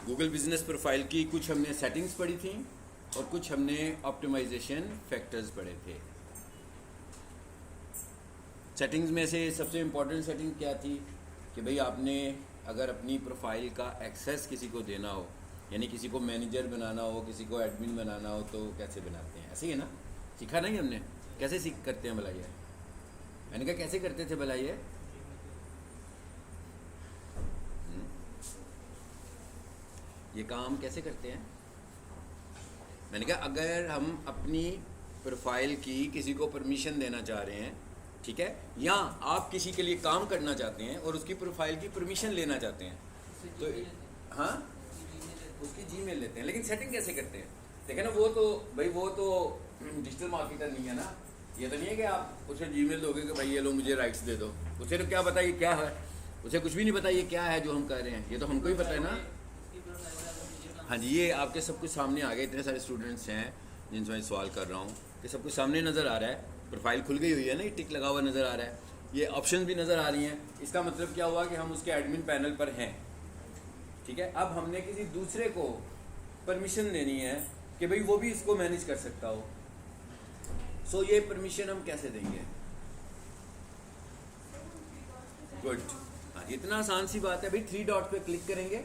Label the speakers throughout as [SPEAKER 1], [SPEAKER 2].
[SPEAKER 1] Google business profile की कुछ हमने सेटिंग्स पढ़ी थी और कुछ हमने ऑप्टिमाइजेशन फैक्टर्स पढ़े थे। सेटिंग्स में से सबसे इम्पोर्टेंट सेटिंग क्या थी कि भाई आपने अगर अपनी प्रोफाइल का एक्सेस किसी को देना हो, यानी किसी को मैनेजर बनाना हो, किसी को एडमिन बनाना हो, तो कैसे बनाते हैं? ऐसे ही है ना, सीखा नहीं हमने? कैसे सीख करते हैं भला ये? मैंने कहा कैसे करते थे भला ये? ये काम कैसे करते हैं? मैंने कहा अगर हम अपनी प्रोफाइल की किसी को परमिशन देना चाह रहे हैं, ठीक है, या आप किसी के लिए काम करना चाहते हैं और उसकी प्रोफाइल की परमिशन लेना चाहते हैं, तो हाँ उसकी जीमेल लेते हैं। लेकिन सेटिंग कैसे करते हैं? देखें ना, वो तो भाई वो तो डिजिटल मार्केटर नहीं है ना। ये तो नहीं है कि आप उसे जीमेल दोगे कि भाई ये लो मुझे राइट्स दे दो। उसे तो क्या पता ये क्या है, उसे कुछ भी नहीं पता ये क्या है जो हम कर रहे हैं, ये तो हमको ही पता है ना। हाँ जी, ये आपके सब कुछ सामने आ गए। इतने सारे स्टूडेंट्स हैं जिनसे मैं सवाल कर रहा हूँ कि सब कुछ सामने नज़र आ रहा है। प्रोफाइल खुल गई हुई है ना, ये टिक लगा हुआ नज़र आ रहा है, ये ऑप्शन भी नज़र आ रही हैं। इसका मतलब क्या हुआ कि हम उसके एडमिन पैनल पर हैं, ठीक है। अब हमने किसी दूसरे को परमिशन देनी है कि भाई वो भी इसको मैनेज कर सकता हो। सो ये परमिशन हम कैसे देंगे? गुड, हाँ इतना आसान सी बात है भाई। 3 डॉट पे क्लिक करेंगे,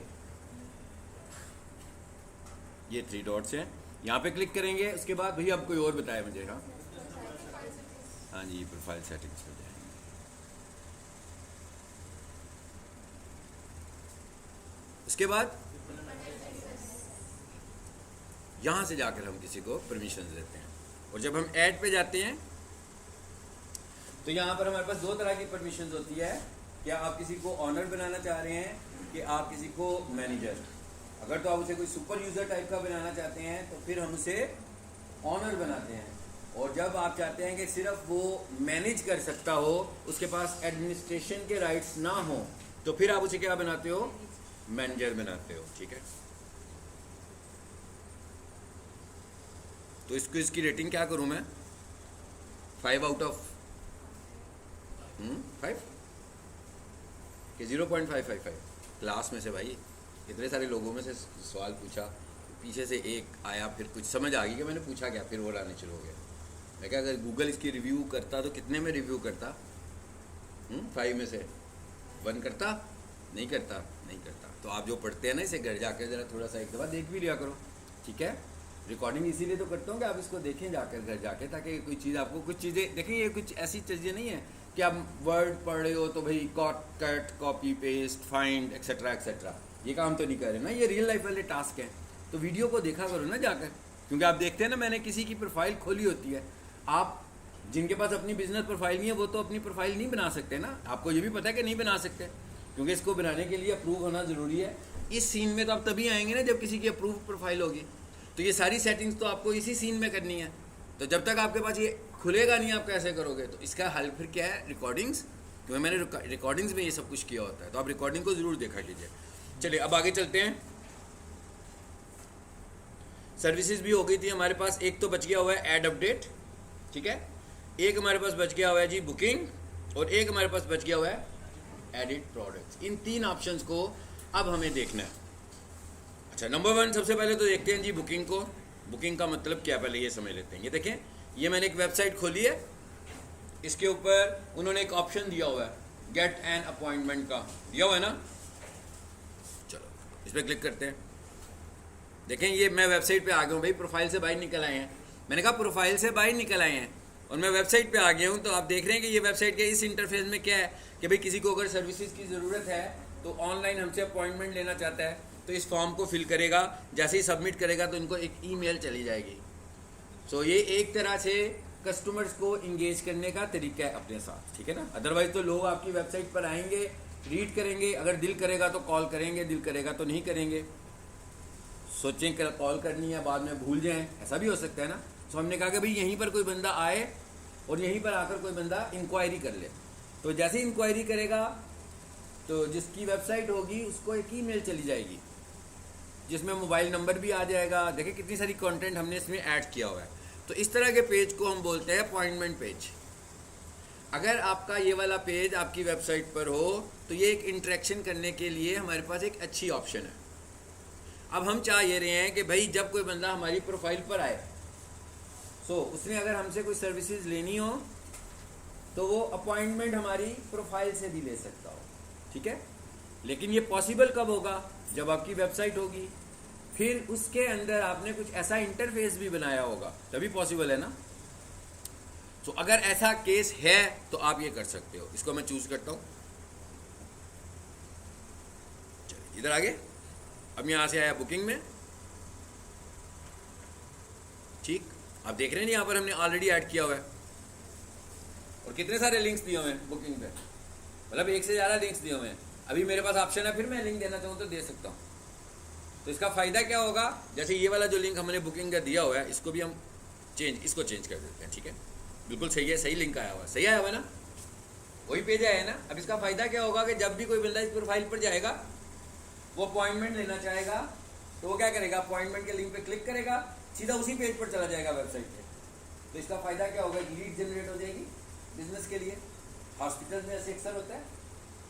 [SPEAKER 1] ये 3 डॉट्स हैं, यहाँ पे क्लिक करेंगे। उसके बाद भैया अब कोई और बताए मुझे। हाँ हाँ जी, प्रोफाइल सेटिंग्स पे जाएंगे। उसके बाद यहाँ से जाकर हम किसी को परमिशन देते हैं। और जब हम ऐड पे जाते हैं तो यहाँ पर हमारे पास 2 तरह की परमिशन होती है। क्या आप किसी को ऑनर बनाना चाह रहे हैं कि आप किसी को मैनेजर? अगर तो आप उसे कोई सुपर यूज़र टाइप का बनाना चाहते हैं तो फिर हम उसे ऑनर बनाते हैं। और जब आप चाहते हैं कि सिर्फ वो मैनेज कर सकता हो, उसके पास एडमिनिस्ट्रेशन के राइट्स ना हो, तो फिर आप उसे क्या बनाते हो? मैनेजर बनाते हो, ठीक है। तो इसको इसकी रेटिंग क्या करूं मैं? 5 आउट ऑफ 5 कि 0.555 क्लास में से? भाई इतने सारे लोगों में से सवाल पूछा, पीछे से एक आया, फिर कुछ समझ आ गई कि मैंने पूछा क्या, फिर वो लाने शुरू हो गया। मैं क्या, अगर गूगल इसकी रिव्यू करता तो कितने में रिव्यू करता? 5 में से 1 करता? नहीं करता, नहीं करता। तो आप जो पढ़ते हैं ना, इसे घर जाकर ज़रा थोड़ा सा एक दफ़ा देख भी लिया करो, ठीक है। रिकॉर्डिंग इसीलिए तो करता हूँ कि आप इसको देखें जाकर घर जाके, ताकि कोई चीज़ आपको, कुछ चीज़ें देखें, ये कुछ ऐसी चीज़ें नहीं है कि आप वर्ड पढ़ रहे हो तो भाई cut copy paste find etcetera etcetera, ये काम तो नहीं कर रहे ना। ये रियल लाइफ वाले टास्क हैं। तो वीडियो को देखा करो ना जाकर, क्योंकि आप देखते हैं ना, मैंने किसी की प्रोफाइल खोली होती है। आप जिनके पास अपनी बिजनेस प्रोफाइल नहीं है वो तो अपनी प्रोफाइल नहीं बना सकते ना। आपको ये भी पता है कि नहीं बना सकते, क्योंकि इसको बनाने के लिए अप्रूव होना ज़रूरी है। इस सीन में तो आप तभी आएंगे ना जब किसी की अप्रूव प्रोफाइल होगी। तो ये सारी सेटिंग्स तो आपको इसी सीन में करनी है। तो जब तक आपके पास ये खुलेगा नहीं, आप कैसे करोगे? तो इसका हल फिर क्या है? रिकॉर्डिंग्स, क्योंकि मैंने रिकॉर्डिंग्स में ये सब कुछ किया होता है। तो आप रिकॉर्डिंग को ज़रूर देखा कीजिए। चलिए अब आगे चलते हैं। सर्विसेज भी हो गई थी हमारे पास। एक तो बच गया हुआ है ऐड अपडेट, ठीक है। एक हमारे पास बच गया हुआ है जी बुकिंग, और एक हमारे पास बच गया हुआ है एडिट प्रोडक्ट्स। इन 3 ऑप्शंस को अब हमें देखना है। अच्छा, नंबर 1 सबसे पहले तो देखते हैं जी बुकिंग को। बुकिंग का मतलब क्या, पहले ये समझ लेते हैं। ये देखें, ये मैंने एक वेबसाइट खोली है, इसके ऊपर उन्होंने एक ऑप्शन दिया हुआ है गेट एन अपॉइंटमेंट का, दिया हुआ है ना। चलो इस पर क्लिक करते हैं। देखें, ये मैं वेबसाइट पे आ गया हूँ भाई, प्रोफाइल से बाहर निकल आए हैं। मैंने कहा प्रोफाइल से बाहर निकल आए हैं और मैं वेबसाइट पे आ गया हूँ। तो आप देख रहे हैं कि ये वेबसाइट के इस इंटरफेस में क्या है कि भाई किसी को अगर सर्विसेज की ज़रूरत है तो ऑनलाइन हमसे अपॉइंटमेंट लेना चाहता है, तो इस फॉर्म को फिल करेगा। जैसे ही सबमिट करेगा तो इनको एक ईमेल चली जाएगी। सो ये एक तरह से कस्टमर्स को इंगेज करने का तरीका है अपने साथ, ठीक है ना। अदरवाइज तो लोग आपकी वेबसाइट पर आएंगे, रीड करेंगे, अगर दिल करेगा तो कॉल करेंगे, दिल करेगा तो नहीं करेंगे। सोचें कि कॉल करनी है, बाद में भूल जाएं, ऐसा भी हो सकता है ना। तो हमने कहा कि भाई यहीं पर कोई बंदा आए और यहीं पर आकर कोई बंदा इंक्वायरी कर ले। तो जैसे ही इंक्वायरी करेगा तो जिसकी वेबसाइट होगी उसको एक ईमेल चली जाएगी जिसमें मोबाइल नंबर भी आ जाएगा। देखिए कितनी सारी कंटेंट हमने इसमें ऐड किया हुआ है। तो इस तरह के पेज को हम बोलते हैं अपॉइंटमेंट पेज। अगर आपका ये वाला पेज आपकी वेबसाइट पर हो तो ये एक इंटरेक्शन करने के लिए हमारे पास एक अच्छी ऑप्शन है। अब हम चाह ये रहे हैं कि भाई जब कोई बंदा हमारी प्रोफाइल पर आए, उसने अगर हमसे कोई सर्विसेज लेनी हो तो वो अपॉइंटमेंट हमारी प्रोफाइल से भी ले सकता हो, ठीक है। लेकिन ये पॉसिबल कब होगा? जब आपकी वेबसाइट होगी, फिर उसके अंदर आपने कुछ ऐसा इंटरफेस भी बनाया होगा, तभी पॉसिबल है ना। तो अगर ऐसा केस है तो आप ये कर सकते हो। इसको मैं चूज करता हूं, चलिए इधर आगे। अब यहां से आया बुकिंग में, ठीक। आप देख रहे हैं यहां पर हमने ऑलरेडी ऐड किया हुआ है, और कितने सारे लिंक्स दिए हुए हैं बुकिंग पे, मतलब एक से ज़्यादा लिंक्स दिए हुए हैं। अभी मेरे पास ऑप्शन है, फिर मैं लिंक देना चाहूँ तो दे सकता हूँ। तो इसका फ़ायदा क्या होगा, जैसे ये वाला जो लिंक हमने बुकिंग का दिया हुआ है, इसको भी हम इसको चेंज कर देते हैं, ठीक है। बिल्कुल सही है, सही लिंक आया हुआ है, सही आया हुआ है ना, वही पेज आया है ना। अब इसका फ़ायदा क्या होगा कि जब भी कोई बंदा इस प्रोफाइल पर जाएगा, वो अपॉइंटमेंट लेना चाहेगा, तो वो क्या करेगा, अपॉइंटमेंट के लिंक पे क्लिक करेगा, सीधा उसी पेज पर चला जाएगा वेबसाइट पे। तो इसका फ़ायदा क्या होगा, लीड जनरेट हो जाएगी बिजनेस के लिए। हॉस्पिटल में ऐसे अक्सर होता है,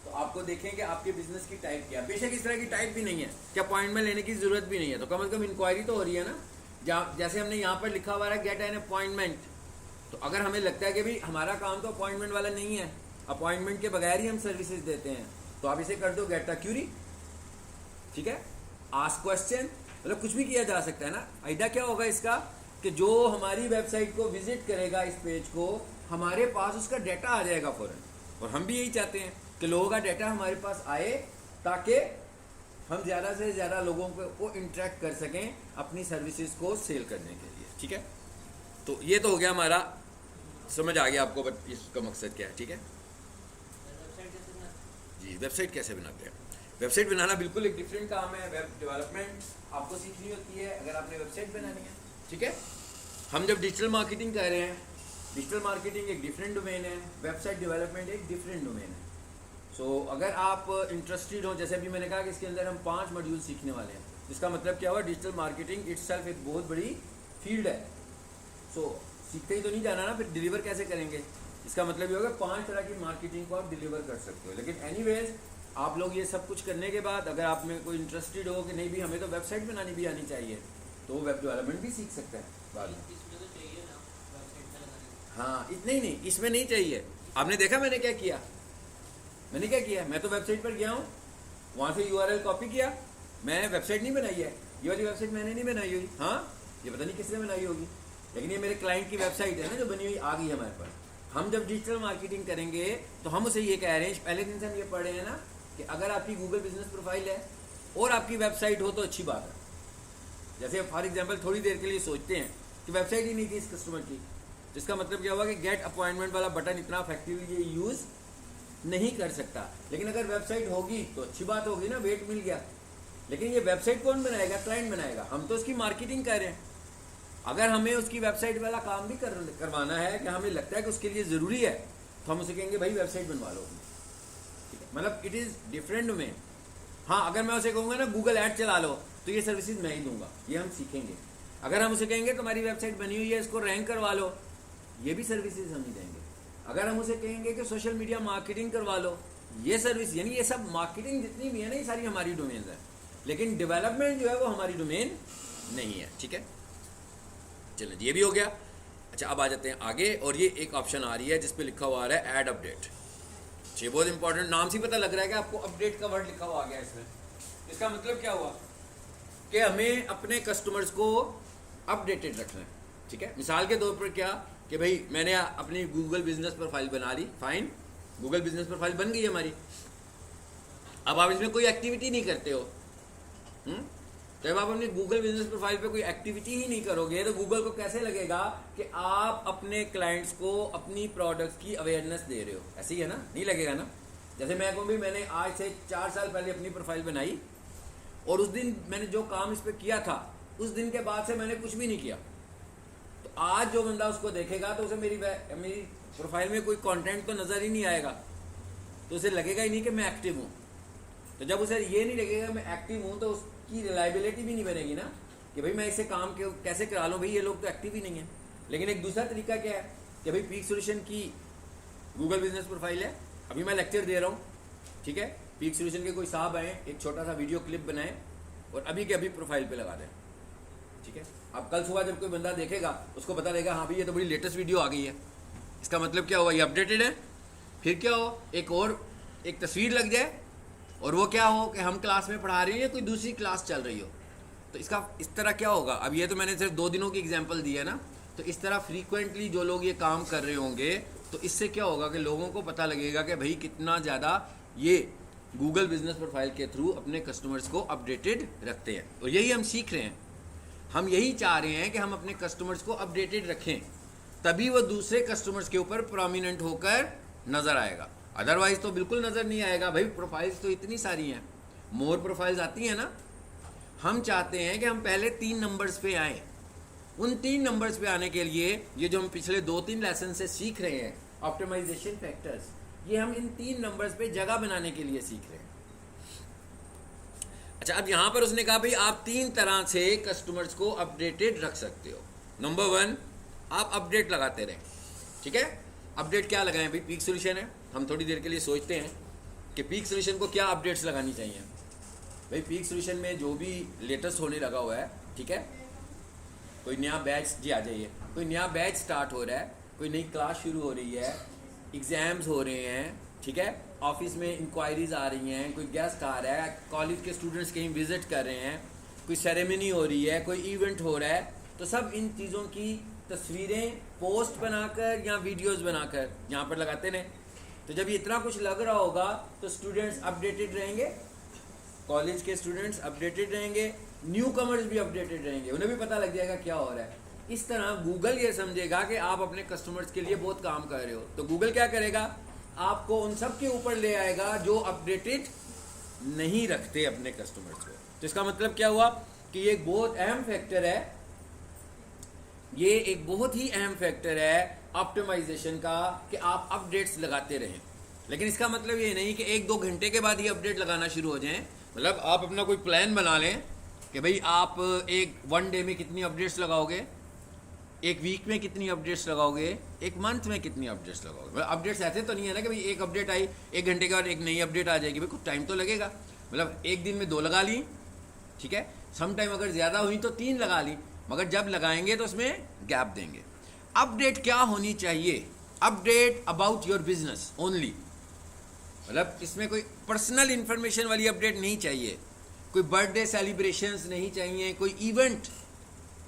[SPEAKER 1] तो आपको देखें कि आपके बिजनेस की टाइप क्या है। बेशक इस तरह की टाइप भी नहीं है कि अपॉइंटमेंट लेने की ज़रूरत भी नहीं है, तो कम से कम इंक्वायरी तो हो रही है ना। जैसे हमने यहाँ पर लिखा हुआ है गेट एन अपॉइंटमेंट, तो अगर हमें लगता है कि भाई हमारा काम तो अपॉइंटमेंट वाला नहीं है, अपॉइंटमेंट के बगैर ही हम सर्विसेज देते हैं, तो आप इसे कर दो गेट अ क्यूरी, ठीक है। आस्क क्वेश्चन, मतलब कुछ भी किया जा सकता है ना। फायदा क्या होगा इसका कि जो हमारी वेबसाइट को विजिट करेगा, इस पेज को, हमारे पास उसका डाटा आ जाएगा फौरन। और हम भी यही चाहते हैं कि लोगों का डाटा हमारे पास आए, ताकि हम ज़्यादा से ज़्यादा लोगों को इंटरेक्ट कर सकें अपनी सर्विसेज को सेल करने के लिए, ठीक है। तो ये तो हो गया हमारा, समझ आ गया आपको बट इसका मकसद क्या है, ठीक है जी। वेबसाइट कैसे बनाते हैं, वेबसाइट बनाना बिल्कुल एक डिफरेंट काम है। वेब डेवलपमेंट आपको सीखनी होती है अगर आपने वेबसाइट बनानी है, ठीक है। हम जब डिजिटल मार्केटिंग कर रहे हैं, डिजिटल मार्केटिंग एक डिफरेंट डोमेन है, वेबसाइट डेवलपमेंट एक डिफरेंट डोमेन है। सो अगर आप इंटरेस्टेड हो, जैसे अभी मैंने कहा कि इसके अंदर हम 5 मॉड्यूल सीखने वाले हैं, जिसका मतलब क्या हुआ, डिजिटल मार्केटिंग इटसेल्फ एक बहुत बड़ी फील्ड है। सो सीखते ही तो नहीं जाना ना, फिर डिलीवर कैसे करेंगे। इसका मतलब ये होगा 5 तरह की मार्केटिंग को आप डिलीवर कर सकते हो। लेकिन एनीवेज आप लोग ये सब कुछ करने के बाद अगर आप में कोई इंटरेस्टेड हो कि नहीं भी हमें तो वेबसाइट बनानी भी आनी चाहिए, तो वो वेब डेवलपमेंट भी सीख सकता है बाद में। हाँ, इतना ही नहीं, इसमें नहीं चाहिए। आपने देखा मैंने क्या किया, मैं तो वेबसाइट पर गया हूँ, वहाँ से URL कॉपी किया, मैं वेबसाइट नहीं बनाई है। ये वाली वेबसाइट मैंने नहीं बनाई हुई, हाँ ये पता नहीं किसने बनाई होगी, लेकिन ये मेरे क्लाइंट की वेबसाइट है ना जो बनी हुई आ गई हमारे पास। हम जब डिजिटल मार्केटिंग करेंगे तो हम उसे ये कह रहे हैं, पहले दिन से हम ये पढ़ रहे हैं ना कि अगर आपकी गूगल बिजनेस प्रोफाइल है और आपकी वेबसाइट हो तो अच्छी बात है। जैसे फॉर एग्जांपल थोड़ी देर के लिए सोचते हैं कि वेबसाइट ही नहीं थी इस कस्टमर की, जिसका मतलब क्या हुआ कि गेट अपॉइंटमेंट वाला बटन इतना इफेक्टिवली ये यूज़ नहीं कर सकता। लेकिन अगर वेबसाइट होगी तो अच्छी बात होगी ना, वेट मिल गया। लेकिन ये वेबसाइट कौन बनाएगा, क्लाइंट बनाएगा, हम तो उसकी मार्केटिंग कर रहे हैं। अगर हमें उसकी वेबसाइट वाला काम भी करवाना है कि हमें लगता है कि उसके लिए ज़रूरी है, तो हम उसे कहेंगे भाई वेबसाइट बनवा लो, ठीक है। मतलब इट इज़ डिफरेंट में। हाँ, अगर मैं उसे कहूँगा ना गूगल ऐड चला लो, तो ये सर्विसेज मैं ही दूंगा, ये हम सीखेंगे। अगर हम उसे कहेंगे तुम्हारी वेबसाइट बनी हुई है, इसको रैंक करवा लो, ये भी सर्विसेज हम ही देंगे। अगर हम उसे कहेंगे कि सोशल मीडिया मार्केटिंग करवा लो, ये सर्विस, यानी ये सब मार्केटिंग जितनी भी है ना, ये सारी हमारी डोमेन है। लेकिन डेवलपमेंट जो है वो हमारी डोमेन नहीं है, ठीक है। चलो ये भी हो गया। अच्छा, अब आ जाते हैं आगे, और ये एक ऑप्शन आ रही है जिस पे लिखा हुआ आ रहा है ऐड अपडेट। ये बहुत इंपॉर्टेंट, नाम से पता लग रहा है कि आपको अपडेट का वर्ड लिखा हुआ आ गया इसमें। इसका मतलब क्या हुआ कि हमें अपने कस्टमर्स को अपडेटेड रखना है, ठीक है। मिसाल के तौर पर क्या कि भाई मैंने अपनी गूगल बिजनेस प्रोफाइल बना ली, फाइन, गूगल बिजनेस प्रोफाइल बन गई हमारी। अब आप इसमें कोई एक्टिविटी नहीं करते हो, तो जब आप अपनी गूगल बिजनेस प्रोफाइल पे कोई एक्टिविटी ही नहीं करोगे तो गूगल को कैसे लगेगा कि आप अपने क्लाइंट्स को अपनी प्रोडक्ट्स की अवेयरनेस दे रहे हो। ऐसे ही है ना, नहीं लगेगा ना। जैसे मैं कहूँ भी मैंने आज से 4 साल पहले अपनी प्रोफाइल बनाई और उस दिन मैंने जो काम इस पर किया था, उस दिन के बाद से मैंने कुछ भी नहीं किया, तो आज जो बंदा उसको देखेगा तो उसे मेरी प्रोफाइल में कोई कंटेंट तो नज़र ही नहीं आएगा, तो उसे लगेगा ही नहीं कि मैं एक्टिव हूँ। तो जब उसे ये नहीं लगेगा मैं एक्टिव हूँ, तो उसकी रिलायबिलिटी भी नहीं बनेगी ना कि भाई मैं इसे काम कैसे करा लूँ, भाई ये लोग तो एक्टिव ही नहीं है। लेकिन एक दूसरा तरीका क्या है कि भाई पीक सॉल्यूशन की गूगल बिजनेस प्रोफाइल है, अभी मैं लेक्चर दे रहा हूँ, ठीक है। पीक सॉल्यूशन के कोई साहब आए, एक छोटा सा वीडियो क्लिप बनाए और अभी के अभी प्रोफाइल पे लगा दें, ठीक है। अब कल सुबह जब कोई बंदा देखेगा उसको पता लगेगा हाँ भाई ये तो बड़ी लेटेस्ट वीडियो आ गई है, इसका मतलब क्या हुआ, ये अपडेटेड है। फिर क्या हो, एक तस्वीर लग जाए और वो क्या हो कि हम क्लास में पढ़ा रहे हैं या कोई दूसरी क्लास चल रही हो, तो इसका इस तरह क्या होगा। अब ये तो मैंने सिर्फ 2 दिनों की एग्जांपल दी है ना, तो इस तरह फ्रीक्वेंटली जो लोग ये काम कर रहे होंगे तो इससे क्या होगा कि लोगों को पता लगेगा कि भाई कितना ज़्यादा ये गूगल बिजनेस प्रोफाइल के थ्रू अपने कस्टमर्स को अपडेटेड रखते हैं। और यही हम सीख रहे हैं, हम यही चाह रहे हैं कि हम अपने कस्टमर्स को अपडेटेड रखें, तभी वो दूसरे कस्टमर्स के ऊपर प्रोमिनेंट होकर नज़र आएगा, अदरवाइज तो बिल्कुल नज़र नहीं आएगा। भाई प्रोफाइल्स तो इतनी सारी हैं, मोर प्रोफाइल्स आती हैं ना। हम चाहते हैं कि हम पहले 3 नंबर्स पे आएँ। उन 3 नंबर्स पे आने के लिए ये जो हम पिछले 2-3 लेसन से सीख रहे हैं ऑप्टिमाइजेशन फैक्टर्स, ये हम इन 3 नंबर्स पे जगह बनाने के लिए सीख रहे हैं। अच्छा, अब यहाँ पर उसने कहा भाई आप 3 तरह से कस्टमर्स को अपडेटेड रख सकते हो। नंबर 1, आप अपडेट लगाते रहें, ठीक है। अपडेट क्या लगाएं भाई, पीक सोल्यूशन है, हम थोड़ी देर के लिए सोचते हैं कि पीक सोल्यूशन को क्या अपडेट्स लगानी चाहिए। भाई पीक सोल्यूशन में जो भी लेटेस्ट होने लगा हुआ है, ठीक है, कोई नया बैच, जी आ जाइए, कोई नया बैच स्टार्ट हो रहा है, कोई नई क्लास शुरू हो रही है, एग्ज़ाम्स हो रहे हैं, ठीक है, ऑफिस में इंक्वायरीज आ रही हैं, कोई गेस्ट आ रहा है, कॉलेज के स्टूडेंट्स कहीं विजिट कर रहे हैं, कोई सेरेमनी हो रही है, कोई इवेंट हो रहा है, तो सब इन चीज़ों की तस्वीरें पोस्ट बनाकर या वीडियोस बनाकर यहाँ पर लगाते रहें। तो जब ये इतना कुछ लग रहा होगा तो स्टूडेंट्स अपडेटेड रहेंगे, कॉलेज के स्टूडेंट्स अपडेटेड रहेंगे, न्यू कमर्स भी अपडेटेड रहेंगे, उन्हें भी पता लग जाएगा क्या हो रहा है। इस तरह गूगल ये समझेगा कि आप अपने कस्टमर्स के लिए बहुत काम कर रहे हो, तो गूगल क्या करेगा, आपको उन सब के ऊपर ले आएगा जो अपडेटेड नहीं रखते अपने कस्टमर्स को। तो इसका मतलब क्या हुआ कि ये एक बहुत अहम फैक्टर है, ये एक बहुत ही अहम फैक्टर है ऑप्टिमाइजेशन का कि आप अपडेट्स लगाते रहें। लेकिन इसका मतलब ये नहीं कि 1-2 घंटे के बाद ही अपडेट लगाना शुरू हो जाएं। मतलब आप अपना कोई प्लान बना लें कि भाई आप एक 1 डे में कितनी अपडेट्स लगाओगे, 1 वीक में कितनी अपडेट्स लगाओगे, 1 मंथ में कितनी अपडेट्स लगाओगे। मतलब अपडेट्स ऐसे तो नहीं है ना कि भाई एक अपडेट आई 1 घंटे के बाद एक नई अपडेट आ जाएगी, भाई कुछ टाइम तो लगेगा। मतलब एक दिन में 2 लगा ली, ठीक है, सम टाइम अगर ज़्यादा हुई तो 3 लगा ली, मगर जब लगाएंगे तो उसमें गैप देंगे। अपडेट क्या होनी चाहिए, update about your business only, मतलब इसमें कोई पर्सनल इन्फॉर्मेशन वाली अपडेट नहीं चाहिए, कोई बर्थडे सेलिब्रेशंस नहीं चाहिए, कोई इवेंट,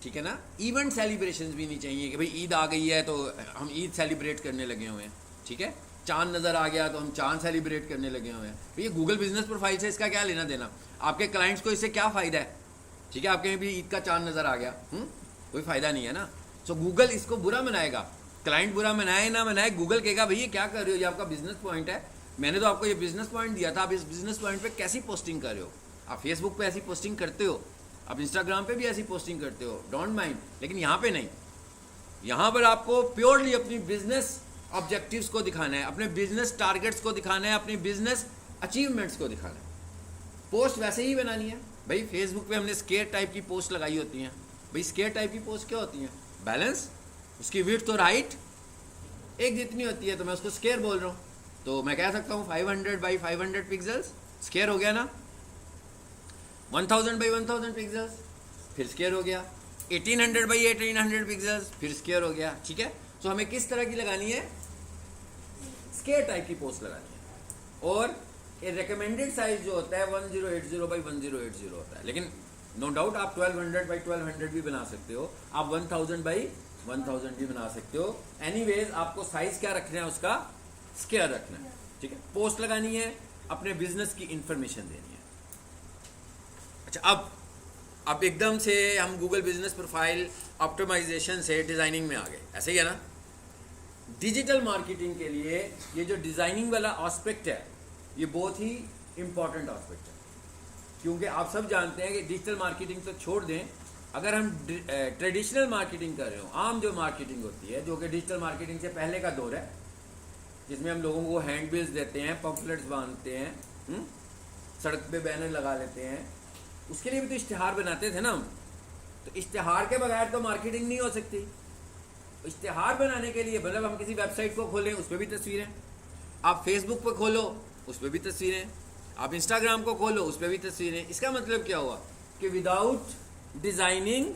[SPEAKER 1] ठीक है ना, इवेंट सेलिब्रेशंस भी नहीं चाहिए कि भाई ईद आ गई है तो हम ईद सेलिब्रेट करने लगे हुए हैं, ठीक है, चांद नज़र आ गया तो हम चांद सेलिब्रेट करने लगे हुए हैं। तो ये गूगल बिजनेस प्रोफाइल से इसका क्या लेना देना, आपके क्लाइंट्स को इससे क्या फ़ायदा है, ठीक है, आपके भी ईद का चांद नज़र आ गया, कोई फ़ायदा नहीं है ना। सो गूगल इसको बुरा मनाएगा, क्लाइंट बुरा मनाए ना मनाए, गूगल कहेगा भाई ये क्या कर रहे हो, ये आपका बिजनेस पॉइंट है, मैंने तो आपको ये बिजनेस पॉइंट दिया था, आप इस बिजनेस पॉइंट पे कैसी पोस्टिंग कर रहे हो, आप फेसबुक पे ऐसी पोस्टिंग करते हो, आप इंस्टाग्राम पे भी ऐसी पोस्टिंग करते हो, डोंट माइंड, लेकिन यहाँ पे नहीं, यहाँ पर आपको प्योरली अपनी बिजनेस ऑब्जेक्टिव्स को दिखाना है, अपने बिजनेस टारगेट्स को दिखाना है, अपनी बिजनेस अचीवमेंट्स को दिखाना है। पोस्ट वैसे ही बनानी है भाई, फेसबुक पे हमने स्केयर टाइप की पोस्ट लगाई होती हैं, भाई स्केयर टाइप की पोस्ट क्या होती हैं, बैलेंस, उसकी विड्थ और हाइट एक जितनी होती है, तो मैं उसको स्केयर बोल रहा हूँ, तो मैं कह सकता हूँ 500 बाई 500 पिक्सल्स, स्केयर हो गया ना, 1000 बाई 1000 पिक्सल्स, फिर स्केयर हो गया, 1800 बाई 1800 पिक्सल्स, फिर स्केयर हो गया, ठीक है। तो हमें किस तरह की लगानी है, स्केयर टाइप की पोस्ट लगानी है, और ये रिकमेंडेड साइज जो होता है 1080 बाई 1080 होता है, लेकिन नो डाउट आप 1200 बाई 1200 भी बना सकते हो, आप 1000 बाई 1000 भी बना सकते हो। एनीवेज आपको साइज क्या रखना है, उसका स्केयर रखना है, ठीक है। पोस्ट लगानी है, अपने बिजनेस की इंफॉर्मेशन देनी है। अच्छा, अब एकदम से हम गूगल बिजनेस प्रोफाइल ऑप्टिमाइजेशन से डिजाइनिंग में आ गए, ऐसे ही है ना। डिजिटल मार्केटिंग के लिए ये जो डिजाइनिंग वाला एस्पेक्ट है ये बहुत ही इंपॉर्टेंट एस्पेक्ट है, क्योंकि आप सब जानते हैं कि डिजिटल मार्केटिंग तो छोड़ दें, अगर हम ट्रेडिशनल मार्केटिंग कर रहे हो, आम जो मार्केटिंग होती है, जो कि डिजिटल मार्केटिंग से पहले का दौर है, जिसमें हम लोगों को हैंड बिल्स देते हैं, पम्फलेट्स बांधते हैं, सड़क पे बैनर लगा लेते हैं, उसके लिए भी तो इश्तिहार बनाते थे ना हम। तो इश्तिहार के बगैर तो मार्केटिंग नहीं हो सकती। इश्तिहार बनाने के लिए मतलब हम किसी वेबसाइट को खोलें, उस पर भी तस्वीरें, आप फेसबुक पर खोलो उस पर भी तस्वीरें, आप इंस्टाग्राम को खोलो उस पर भी तस्वीरें। इसका मतलब क्या हुआ कि विदाउट डिजाइनिंग,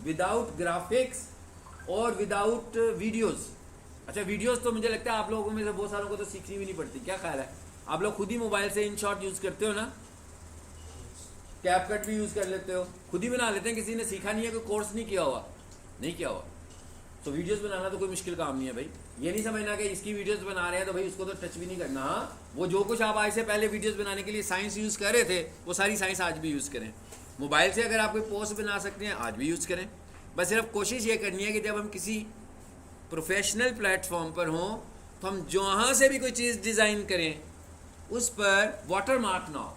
[SPEAKER 1] विदाउट ग्राफिक्स और विदाउट वीडियोस। अच्छा, वीडियोस तो मुझे लगता है आप लोगों में से बहुत सारों को तो सीखनी भी नहीं पड़ती, क्या ख्याल है? आप लोग खुद ही मोबाइल से इन शॉट यूज करते हो ना, कैपकट भी यूज कर लेते हो, खुद ही बना लेते हैं, किसी ने सीखा नहीं है, कोई कोर्स नहीं किया हुआ, नहीं किया हुआ। तो वीडियोस बनाना तो कोई मुश्किल काम नहीं है भाई। ये नहीं समझना कि इसकी वीडियोस बना रहे हैं तो भाई उसको तो टच भी नहीं करना। हाँ, वो जो कुछ आप आज से पहले वीडियोस बनाने के लिए साइंस यूज कर रहे थे, वो सारी साइंस आज भी यूज करें। मोबाइल से अगर आप कोई पोस्ट बना सकते हैं, आज भी यूज करें। बस सिर्फ कोशिश ये करनी है कि जब हम किसी प्रोफेशनल प्लेटफॉर्म पर हों तो हम जहाँ से भी कोई चीज़ डिज़ाइन करें उस पर वाटरमार्क ना हो।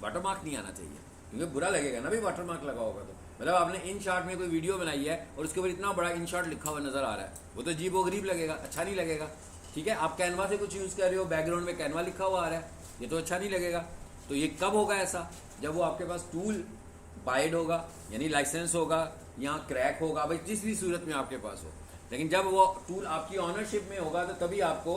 [SPEAKER 1] वाटरमार्क नहीं आना चाहिए, क्योंकि बुरा लगेगा ना भाई वाटरमार्क लगा होगा तो। मतलब आपने इन शॉट में कोई वीडियो बनाई है और उसके ऊपर इतना बड़ा इन शॉट लिखा हुआ नजर आ रहा है, वो तो अजीब व गरीब लगेगा, अच्छा नहीं लगेगा। ठीक है, आप कैनवा से कुछ यूज़ कर रहे हो, बैकग्राउंड में कैनवा लिखा हुआ आ रहा है, ये तो अच्छा नहीं लगेगा। तो ये कब होगा ऐसा? जब वो आपके पास टूल बाइड होगा, यानी लाइसेंस होगा या क्रैक होगा, भाई जिस भी सूरत में आपके पास हो। लेकिन जब वो टूल आपकी ऑनरशिप में होगा तो तभी आपको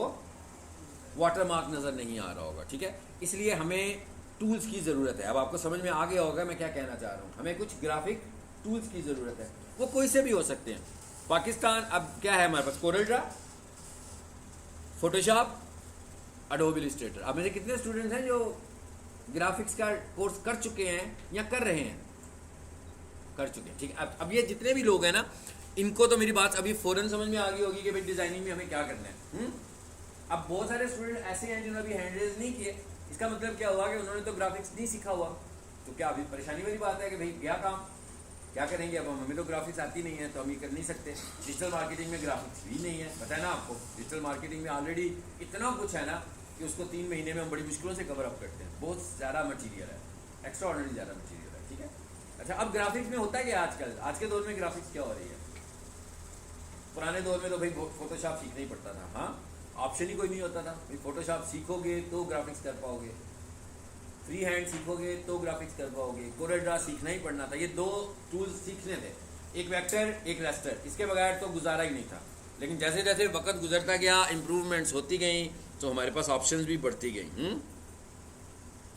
[SPEAKER 1] वाटरमार्क नज़र नहीं आ रहा होगा। ठीक है, इसलिए हमें टूल्स की ज़रूरत है। अब आपको समझ में आ गया होगा मैं क्या कहना चाह रहा हूँ। हमें कुछ ग्राफिक टूल्स की ज़रूरत है, वो कोई से भी हो सकते हैं। पाकिस्तान अब क्या है हमारे पास? Corel Draw, Photoshop, Adobe Illustrator. अब मेरे कितने स्टूडेंट्स हैं जो ग्राफिक्स का कोर्स कर चुके हैं या कर रहे हैं? कर चुके हैं। ठीक है, अब ये जितने भी लोग हैं ना, इनको तो मेरी बात अभी फ़ौरन समझ में आ गई होगी कि भाई डिज़ाइनिंग में हमें क्या करना है। अब बहुत सारे स्टूडेंट ऐसे हैं जिन्होंने अभी हैंड रेज नहीं किए। इसका मतलब क्या हुआ कि उन्होंने तो ग्राफिक्स नहीं सीखा हुआ। तो क्या अभी परेशानी वाली बात है कि भाई गया काम, क्या करेंगे? अब हमें तो ग्राफिक्स आती नहीं है तो हम ये कर नहीं सकते। डिजिटल मार्केटिंग में ग्राफिक्स भी नहीं है, पता है ना आपको। डिजिटल मार्केटिंग में ऑलरेडी इतना कुछ है ना कि उसको 3 महीने में हम बड़ी मुश्किलों से कवर अप करते हैं। बहुत ज़्यादा मटीरियल है, एक्स्ट्रा ऑर्डिनरी ज़्यादा मटीरियल है। ठीक है, अच्छा, अब ग्राफिक्स में होता है क्या आजकल? आज के दौर में ग्राफिक्स क्या हो रही है? पुराने दौर में तो भाई फोटोशॉप सीखना ही पड़ता था। हाँ, ऑप्शन ही कोई नहीं होता था भाई, फोटोशॉप सीखोगे तो ग्राफिक्स कर पाओगे, फ्री हैंड सीखोगे तो ग्राफिक्स कर पाओगे, कोरल ड्रा सीखना ही पड़ना था। ये 2 टूल्स सीखने थे, एक वेक्टर एक रेस्टर, इसके बगैर तो गुजारा ही नहीं था। लेकिन जैसे जैसे वक्त गुजरता गया, इम्प्रूवमेंट्स होती गई, तो हमारे पास ऑप्शंस भी बढ़ती गई।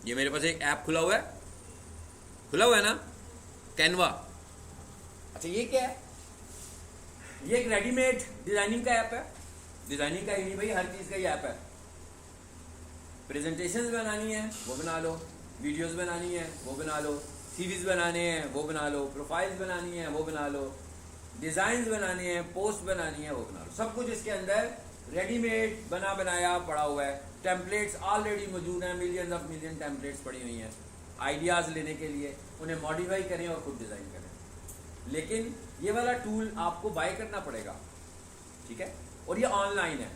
[SPEAKER 1] ये मेरे पास एक ऐप खुला हुआ है ना, कैनवा। अच्छा, ये क्या है? ये एक रेडीमेड डिजाइनिंग का ऐप है। डिजाइनिंग का ही नहीं भाई, हर चीज़ का ही ऐप है। प्रेजेंटेशंस बनानी है वो बना लो, वीडियोस बनानी है वो बना लो, सीवीज बनाने हैं वो बना लो, प्रोफाइल्स बनानी है वो बना लो, डिज़ाइंस बनाने हैं, पोस्ट बनानी है वो बना लो। सब कुछ इसके अंदर रेडीमेड बना बनाया पड़ा हुआ है। टेम्पलेट्स ऑलरेडी मौजूद हैं, मिलियन टेम्पलेट्स पड़ी हुई हैं। आइडियाज़ लेने के लिए उन्हें मॉडिफाई करें और खुद डिज़ाइन करें। लेकिन ये वाला टूल आपको बाय करना पड़ेगा। ठीक है, और ये ऑनलाइन है।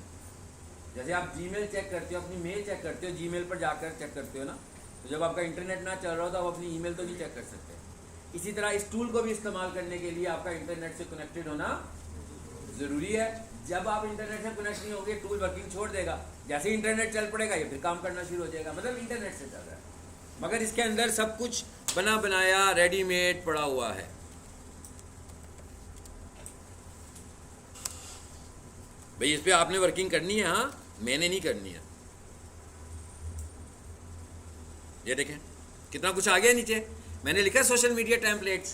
[SPEAKER 1] जैसे आप जीमेल चेक करते हो, अपनी मेल चेक करते हो, जीमेल पर जाकर चेक करते हो ना, तो जब आपका इंटरनेट ना चल रहा हो तो आप अपनी ईमेल तो नहीं चेक कर सकते। इसी तरह इस टूल को भी इस्तेमाल करने के लिए आपका इंटरनेट से कनेक्टेड होना ज़रूरी है। जब आप इंटरनेट से कनेक्ट नहीं होंगे, टूल वर्किंग छोड़ देगा। जैसे ही इंटरनेट चल पड़ेगा, ये फिर काम करना शुरू हो जाएगा। मतलब इंटरनेट से चल रहा है, मगर इसके अंदर सब कुछ बना बनाया रेडीमेड पड़ा हुआ है। भाई इस पे आपने वर्किंग करनी है, हाँ, मैंने नहीं करनी है। ये देखें कितना कुछ आ गया नीचे। मैंने लिखा सोशल मीडिया टेम्पलेट्स,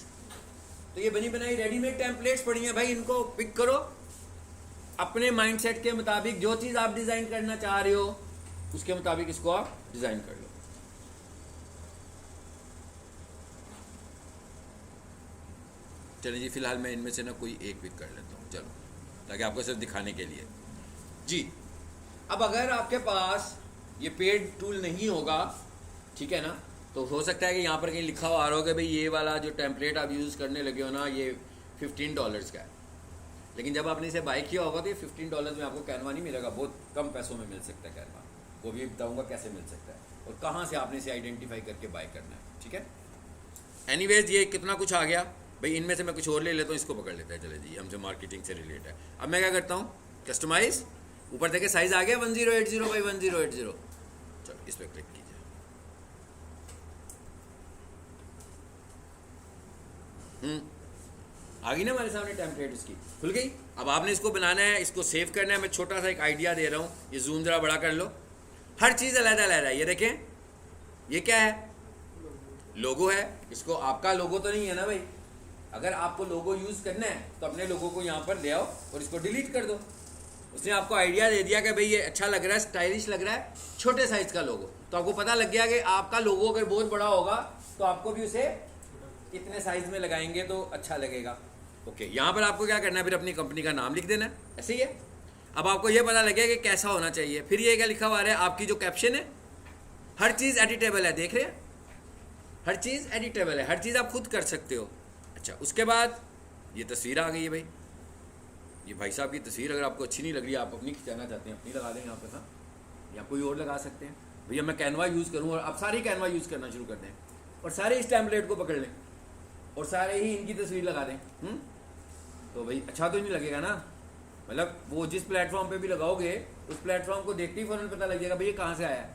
[SPEAKER 1] तो ये बनी बनाई रेडीमेड टेम्पलेट्स पड़ी हैं भाई। इनको पिक करो, अपने माइंडसेट के मुताबिक जो चीज़ आप डिज़ाइन करना चाह रहे हो उसके मुताबिक इसको आप डिज़ाइन कर लो। चलिए जी, फिलहाल मैं इनमें से ना कोई एक पिक कर लेता हूँ, चलो, ताकि आपको सिर्फ दिखाने के लिए जी। अब अगर आपके पास ये पेड टूल नहीं होगा, ठीक है ना, तो हो सकता है कि यहाँ पर कहीं लिखा हुआ आ रहा हो कि भाई ये वाला जो टेम्पलेट आप यूज़ करने लगे हो ना, ये $15 का है। लेकिन जब आपने इसे बाय किया होगा तो ये $15 में आपको कैनवा नहीं मिलेगा, बहुत कम पैसों में मिल सकता है कैनवा। वो भी बताऊँगा कैसे मिल सकता है और कहाँ से आपने इसे आइडेंटिफाई करके बाय करना है। ठीक है, एनीवेज ये कितना कुछ आ गया भाई। इनमें से मैं कुछ और ले लेता हूँ, इसको पकड़ लेता है। चले जी, हमसे मार्केटिंग से रिलेटेड है। अब मैं क्या करता हूँ, कस्टमाइज, ऊपर देखे साइज आ गया 1080 बाई 1080। चलो इस पर क्लिक कीजिए। आ गई ना हमारे सामने टेम्पलेट, इसकी खुल गई। अब आपने इसको बनाना है, इसको सेव करना है। मैं छोटा सा एक आइडिया दे रहा हूँ, ये जूम जरा बड़ा कर लो। हर चीज़ अलग अलग है। ये देखें, ये क्या है? लोगो है, इसको आपका लोगो तो नहीं है ना भाई। अगर आपको लोगो यूज़ करना है तो अपने लोगो को यहाँ पर ले आओ और इसको डिलीट कर दो। उसने आपको आइडिया दे दिया कि भाई ये अच्छा लग रहा है, स्टाइलिश लग रहा है, छोटे साइज का लोगो। तो आपको पता लग गया कि आपका लोगो अगर बहुत बड़ा होगा तो आपको भी उसे इतने साइज में लगाएंगे तो अच्छा लगेगा। ओके, यहाँ पर आपको क्या करना है, फिर अपनी कंपनी का नाम लिख देना है, ऐसे ही है। अब आपको ये पता लगेगा कि कैसा होना चाहिए। फिर ये क्या लिखा हुआ है, आपकी जो कैप्शन है, हर चीज़ एडिटेबल है, देख रहे हैं, हर चीज़ एडिटेबल है, हर चीज़ आप खुद कर सकते हो। अच्छा, उसके बाद ये तस्वीर आ गई है भाई, ये भाई साहब की तस्वीर अगर आपको अच्छी नहीं लग रही, आप अपनी खिंचाना चाहते हैं, अपनी लगा दें यहाँ पर ना, या कोई और लगा सकते हैं। भैया मैं कैनवा यूज़ करूँ, और आप सारी कैनवा यूज़ करना शुरू कर दें और सारे इस टेम्पलेट को पकड़ लें और सारे ही इनकी तस्वीर लगा दें। तो भाई अच्छा तो नहीं लगेगा ना, मतलब वो जिस प्लेटफॉर्म पे भी लगाओगे उस प्लेटफॉर्म को देखते ही फ़ौरन पता लग जाएगा भाई ये कहाँ से आया है,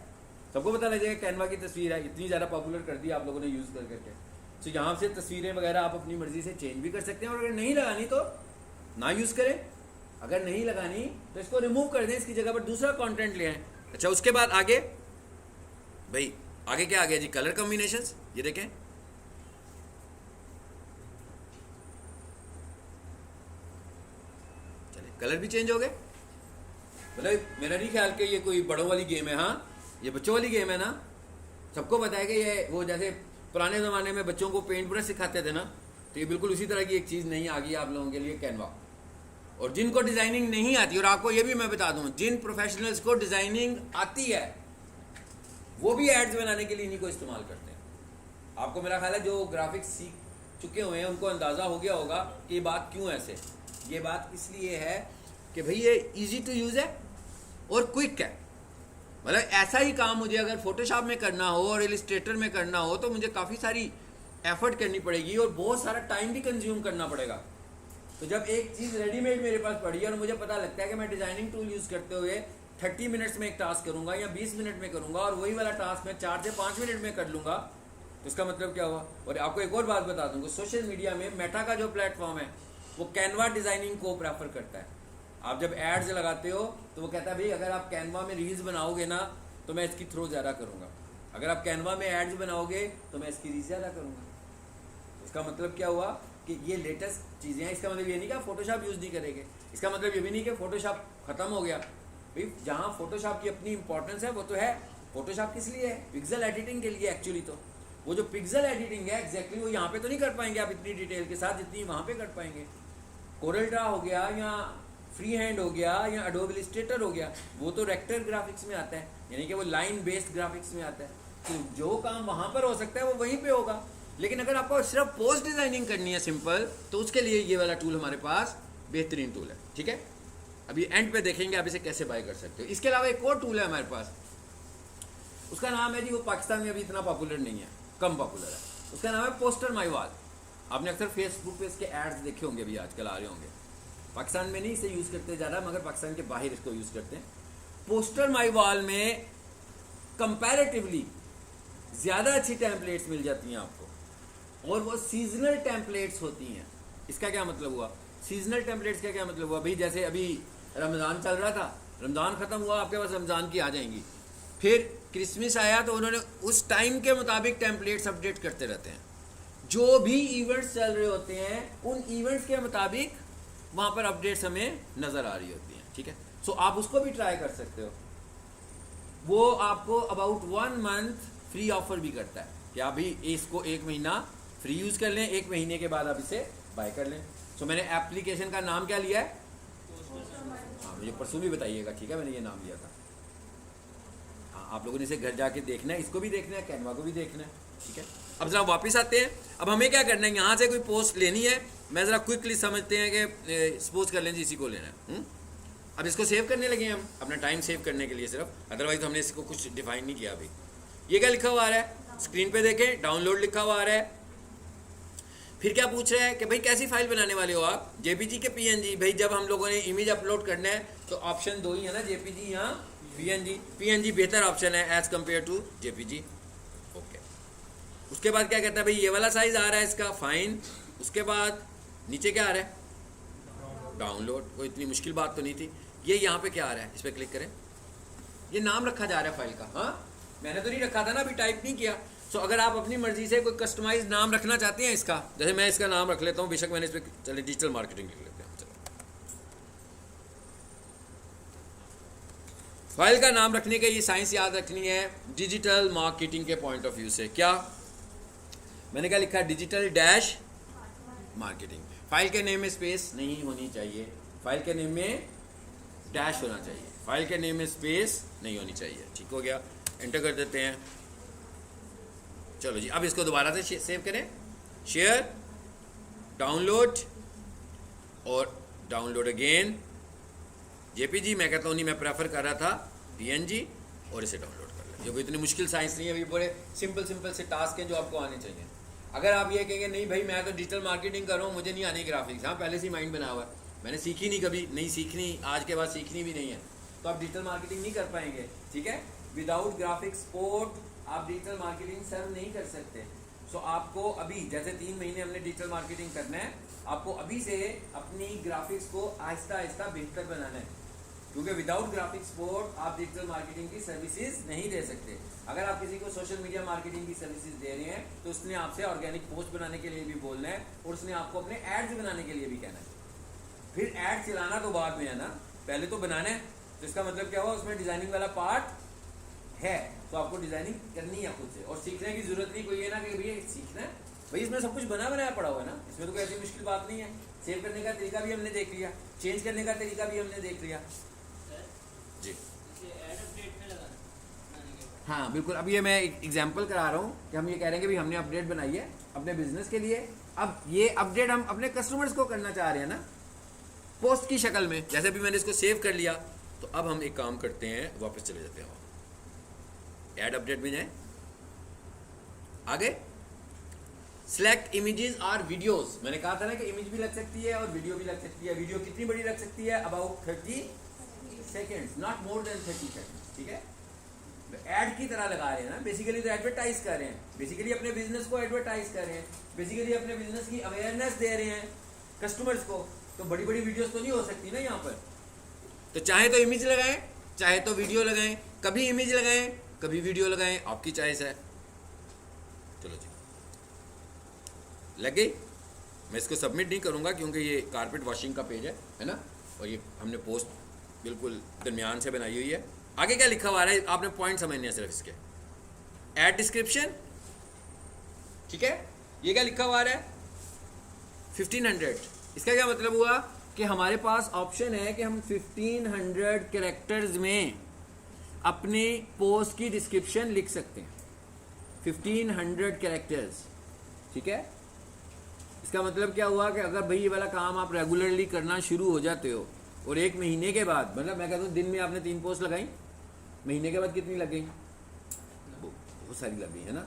[SPEAKER 1] सबको पता लग जाएगा कैनवा की तस्वीर है, इतनी ज़्यादा पॉपुलर कर दी आप लोगों ने यूज़ कर करके। तो यहाँ से तस्वीरें वगैरह आप अपनी मर्ज़ी से चेंज भी कर सकते हैं, और अगर नहीं लगानी तो ना यूज़ करें, अगर नहीं लगानी तो इसको रिमूव कर दें, इसकी जगह पर दूसरा कंटेंट ले आएं। अच्छा, उसके बाद आगे भाई, आगे क्या आ गया जी, कलर कॉम्बिनेशंस। ये देखें, चलिए कलर भी चेंज हो गए। मतलब मेरा नहीं ख्याल कि ये कोई बड़ों वाली गेम है, हाँ ये बच्चों वाली गेम है ना। सबको पता है कि ये वो जैसे पुराने ज़माने में बच्चों को पेंट ब्रश सिखाते थे ना, तो ये बिल्कुल उसी तरह की एक चीज़ नहीं आ गई आप लोगों के लिए, कैनवा। और जिनको डिज़ाइनिंग नहीं आती, और आपको ये भी मैं बता दूं, जिन प्रोफेशनल्स को डिज़ाइनिंग आती है वो भी एड्स बनाने के लिए इन्हीं को इस्तेमाल करते हैं। आपको मेरा ख्याल है जो ग्राफिक्स सीख चुके हुए हैं उनको अंदाज़ा हो गया होगा कि ये बात क्यों ऐसे। ये बात इसलिए है कि भाई ये ईजी टू यूज़ है और क्विक है। मतलब ऐसा ही काम मुझे अगर फोटोशॉप में करना हो और इलिस्ट्रेटर में करना हो तो मुझे काफ़ी सारी एफर्ट करनी पड़ेगी और बहुत सारा टाइम भी कंज्यूम करना पड़ेगा। तो जब एक चीज़ रेडीमेड मेरे पास पड़ी है और मुझे पता लगता है कि मैं डिज़ाइनिंग टूल यूज़ करते हुए 30 मिनट्स में एक टास्क करूँगा या 20 मिनट में करूँगा, और वही वाला टास्क मैं 4 से 5 मिनट में कर लूँगा, तो इसका मतलब क्या हुआ। और आपको एक और बात बता दूँगा, सोशल मीडिया में मेटा का जो प्लेटफॉर्म है वो कैनवा डिज़ाइनिंग को प्रेफर करता है। आप जब एड्स लगाते हो तो वो कहता है भाई अगर आप कैनवा में रील्स बनाओगे ना तो मैं इसकी थ्रो ज़्यादा करूँगा, अगर आप कैनवा में एड्स बनाओगे तो मैं इसकी रीच ज़्यादा करूँगा। इसका मतलब क्या हुआ कि ये लेटेस्ट चीज़ें हैं। इसका मतलब ये नहीं कि आप फोटोशॉप यूज़ नहीं करेंगे, इसका मतलब ये भी नहीं कि फोटोशॉप ख़त्म हो गया। भाई जहाँ फोटोशॉप की अपनी इंपॉर्टेंस है वो तो है, फोटोशॉप किस लिए है, पिक्सल एडिटिंग के लिए एक्चुअली। तो वो जो पिक्सल एडिटिंग है एग्जैक्टली वो यहाँ पे तो नहीं कर पाएंगे आप इतनी डिटेल के साथ जितनी वहाँ पे कर पाएंगे। कोरल ड्रा हो गया या फ्री हैंड हो गया या एडोब इलस्ट्रेटर हो गया, वो तो वेक्टर ग्राफिक्स में आता है, यानी कि वो लाइन बेस्ड ग्राफिक्स में आता है। तो जो काम वहाँ पर हो सकता है वो वहीं पे होगा। लेकिन अगर आपको सिर्फ पोस्ट डिज़ाइनिंग करनी है सिंपल, तो उसके लिए ये वाला टूल हमारे पास बेहतरीन टूल है। ठीक है, अभी एंड पे देखेंगे आप इसे कैसे बाय कर सकते हो। इसके अलावा एक और टूल है हमारे पास, उसका नाम है जी, वो पाकिस्तान में अभी इतना पॉपुलर नहीं है, कम पॉपुलर है, उसका नाम है पोस्टर माई वॉल। आपने अक्सर फेसबुक पे इसके एड्स देखे होंगे, अभी आजकल आ रहे होंगे। पाकिस्तान में नहीं इसे यूज़ करते ज़्यादा, मगर पाकिस्तान के बाहर इसको यूज़ करते हैं। पोस्टर माई वॉल में कंपैरेटिवली ज़्यादा अच्छी टेम्पलेट्स मिल जाती हैं आपको, और वो सीजनल टेम्पलेट्स होती हैं। इसका क्या मतलब हुआ, सीजनल टेम्पलेट्स का क्या मतलब हुआ, भाई जैसे अभी रमज़ान चल रहा था, रमज़ान ख़त्म हुआ, आपके पास रमज़ान की आ जाएंगी, फिर क्रिसमस आया तो उन्होंने उस टाइम के मुताबिक टेम्पलेट्स अपडेट करते रहते हैं। जो भी इवेंट्स चल रहे होते हैं उन इवेंट्स के मुताबिक वहाँ पर अपडेट्स हमें नज़र आ रही होती हैं। ठीक है, सो आप उसको भी ट्राई कर सकते हो। वो आपको अबाउट 1 मंथ फ्री ऑफर भी करता है कि आप भी इसको 1 महीना फ्री यूज़ कर लें, 1 महीने के बाद आप इसे बाय कर लें। सो मैंने एप्लीकेशन का नाम क्या लिया है, हाँ मुझे परसों भी बताइएगा, ठीक है, मैंने ये नाम लिया था। हाँ, आप लोगों ने इसे घर जाके देखना है, इसको भी देखना है, कैनवा को भी देखना है। ठीक है, अब ज़रा वापस आते हैं। अब हमें क्या करना है, यहाँ से कोई पोस्ट लेनी है, मैं ज़रा क्विकली समझते हैं कि सपोज कर लें जी इसी को लेना है। अब इसको सेव करने लगे हम अपना टाइम सेव करने के लिए सिर्फ, अदरवाइज तो हमने इसको कुछ डिफाइन नहीं किया अभी। ये क्या लिखा हुआ आ रहा है, स्क्रीन पे देखें, डाउनलोड लिखा हुआ आ रहा है। फिर क्या पूछ रहा है कि भाई कैसी फाइल बनाने वाले हो आप, जेपीजी के पीएनजी। भाई जब हम लोगों ने इमेज अपलोड करना है तो ऑप्शन 2 ही है ना, जेपीजी या पीएनजी। पीएनजी बेहतर ऑप्शन है as compare to JPG. Okay, उसके बाद क्या कहता है, भाई ये वाला साइज आ रहा है इसका, फाइन। उसके बाद नीचे क्या आ रहा है, डाउनलोड। कोई इतनी मुश्किल बात तो नहीं थी। ये यहाँ पे क्या आ रहा है, इस पर क्लिक करें, ये नाम रखा जा रहा है फाइल का। हाँ मैंने तो नहीं रखा था ना, अभी टाइप नहीं किया। सो अगर आप अपनी मर्जी से कोई कस्टमाइज नाम रखना चाहते हैं इसका, जैसे मैं इसका नाम रख लेता हूँ, बेशक मैंने इस पर चले डिजिटल मार्केटिंग लिख लेते हैं। चलो, फाइल का नाम रखने के ये साइंस याद रखनी है डिजिटल मार्केटिंग के पॉइंट ऑफ व्यू से। क्या मैंने क्या लिखा? Digital dash marketing. फाइल के नेम में स्पेस नहीं होनी चाहिए, फाइल के नेम में डैश होना चाहिए, फाइल के नेम में स्पेस नहीं होनी चाहिए। ठीक हो गया, एंटर कर देते हैं। चलो जी, अब इसको दोबारा से सेव करें, शेयर, डाउनलोड और डाउनलोड अगेन। जेपीजी मैं कहता हूँ नहीं, मैं प्रेफर कर रहा था पीएनजी, और इसे डाउनलोड कर लें। जो कोई इतनी मुश्किल साइंस नहीं है, अभी बड़े सिंपल सिंपल से टास्क हैं जो आपको आने चाहिए। अगर आप ये कहेंगे नहीं भाई मैं तो डिजिटल मार्केटिंग कर रहा हूँ, मुझे नहीं आने ग्राफिक्स, हाँ पहले से ही माइंड बना हुआ है, मैंने सीखी नहीं, कभी नहीं सीखनी, आज के बाद सीखनी भी नहीं है, तो आप डिजिटल मार्केटिंग नहीं कर पाएंगे। ठीक है, विदाउट ग्राफिक सपोर्ट आप डिजिटल मार्केटिंग सर्व नहीं कर सकते। सो आपको अभी जैसे 3 महीने हमने डिजिटल मार्केटिंग करना है, आपको अभी से अपनी ग्राफिक्स को आहिस्ता आहिस्ता बेहतर बनाना है, क्योंकि विदाउट ग्राफिक सपोर्ट आप डिजिटल मार्केटिंग की सर्विसेज नहीं दे सकते। अगर आप किसी को सोशल मीडिया मार्केटिंग की सर्विसेज दे रहे हैं तो उसने आपसे ऑर्गेनिक पोस्ट बनाने के लिए भी बोलना है, और उसने आपको अपने एड्स बनाने के लिए भी कहना है। फिर एड चलाना तो बाद में है ना, पहले तो बनाना है। तो इसका मतलब क्या हुआ, उसमें डिजाइनिंग वाला पार्ट है, तो आपको डिजाइनिंग करनी है खुद से, और सीखने की जरूरत नहीं कोई है ना कि भैया सीखना है, भाई इसमें सब कुछ बना बनाया पड़ा हुआ है ना, इसमें तो कोई ऐसी मुश्किल बात नहीं है। सेव करने का तरीका भी हमने देख लिया, चेंज करने का तरीका भी हमने देख लिया जी। हाँ बिल्कुल, अब ये मैं एक एग्जाम्पल करा रहा हूँ कि हम ये कह रहे हैं कि भाई हमने अपडेट बनाई है अपने बिजनेस के लिए, अब ये अपडेट हम अपने कस्टमर्स को करना चाह रहे हैं ना, पोस्ट की शक्ल में। जैसे भी मैंने इसको सेव कर लिया, तो अब हम एक काम करते हैं, वापस चले जाते हैं, ऐड अपडेट में जाए, आगे सिलेक्ट इमेजेस और वीडियोस। मैंने कहा था ना कि इमेज भी लग सकती है और वीडियो भी लग सकती है। वीडियो कितनी बड़ी लग सकती है? About 30 seconds, not more than 30 seconds. ठीक है, एड की तरह लगा रहे हैं ना, बेसिकली तो एडवर्टाइज कर रहे हैं, बेसिकली अपने बिजनेस को एडवर्टाइज कर रहे हैं, बेसिकली अपने बिजनेस की अवेयरनेस दे रहे हैं कस्टमर्स को। तो बड़ी बड़ी वीडियोस तो नहीं हो सकती ना यहाँ पर, तो चाहे तो इमेज लगाएं, चाहे तो वीडियो लगाएं, कभी इमेज लगाएं कभी वीडियो लगाएं, आपकी चॉइस है। चलो जी, लग गई। मैं इसको सबमिट नहीं करूंगा क्योंकि ये कारपेट वॉशिंग का पेज है ना, और ये हमने पोस्ट बिल्कुल दरमियान से बनाई हुई है। आगे क्या लिखा हुआ है आपने पॉइंट समझने हैं सिर्फ इसके, ऐड डिस्क्रिप्शन। ठीक है, ये क्या लिखा हुआ है 1500। इसका क्या मतलब हुआ कि हमारे पास ऑप्शन है कि हम 1500 कैरेक्टर्स में अपने पोस्ट की डिस्क्रिप्शन लिख सकते हैं, 1500 कैरेक्टर्स। ठीक है, इसका मतलब क्या हुआ कि अगर भाई ये वाला काम आप रेगुलरली करना शुरू हो जाते हो, और 1 महीने के बाद, मतलब मैं कहता हूँ दिन में आपने 3 पोस्ट लगाई, महीने के बाद कितनी लग गई? बहुत सारी लग गई है ना।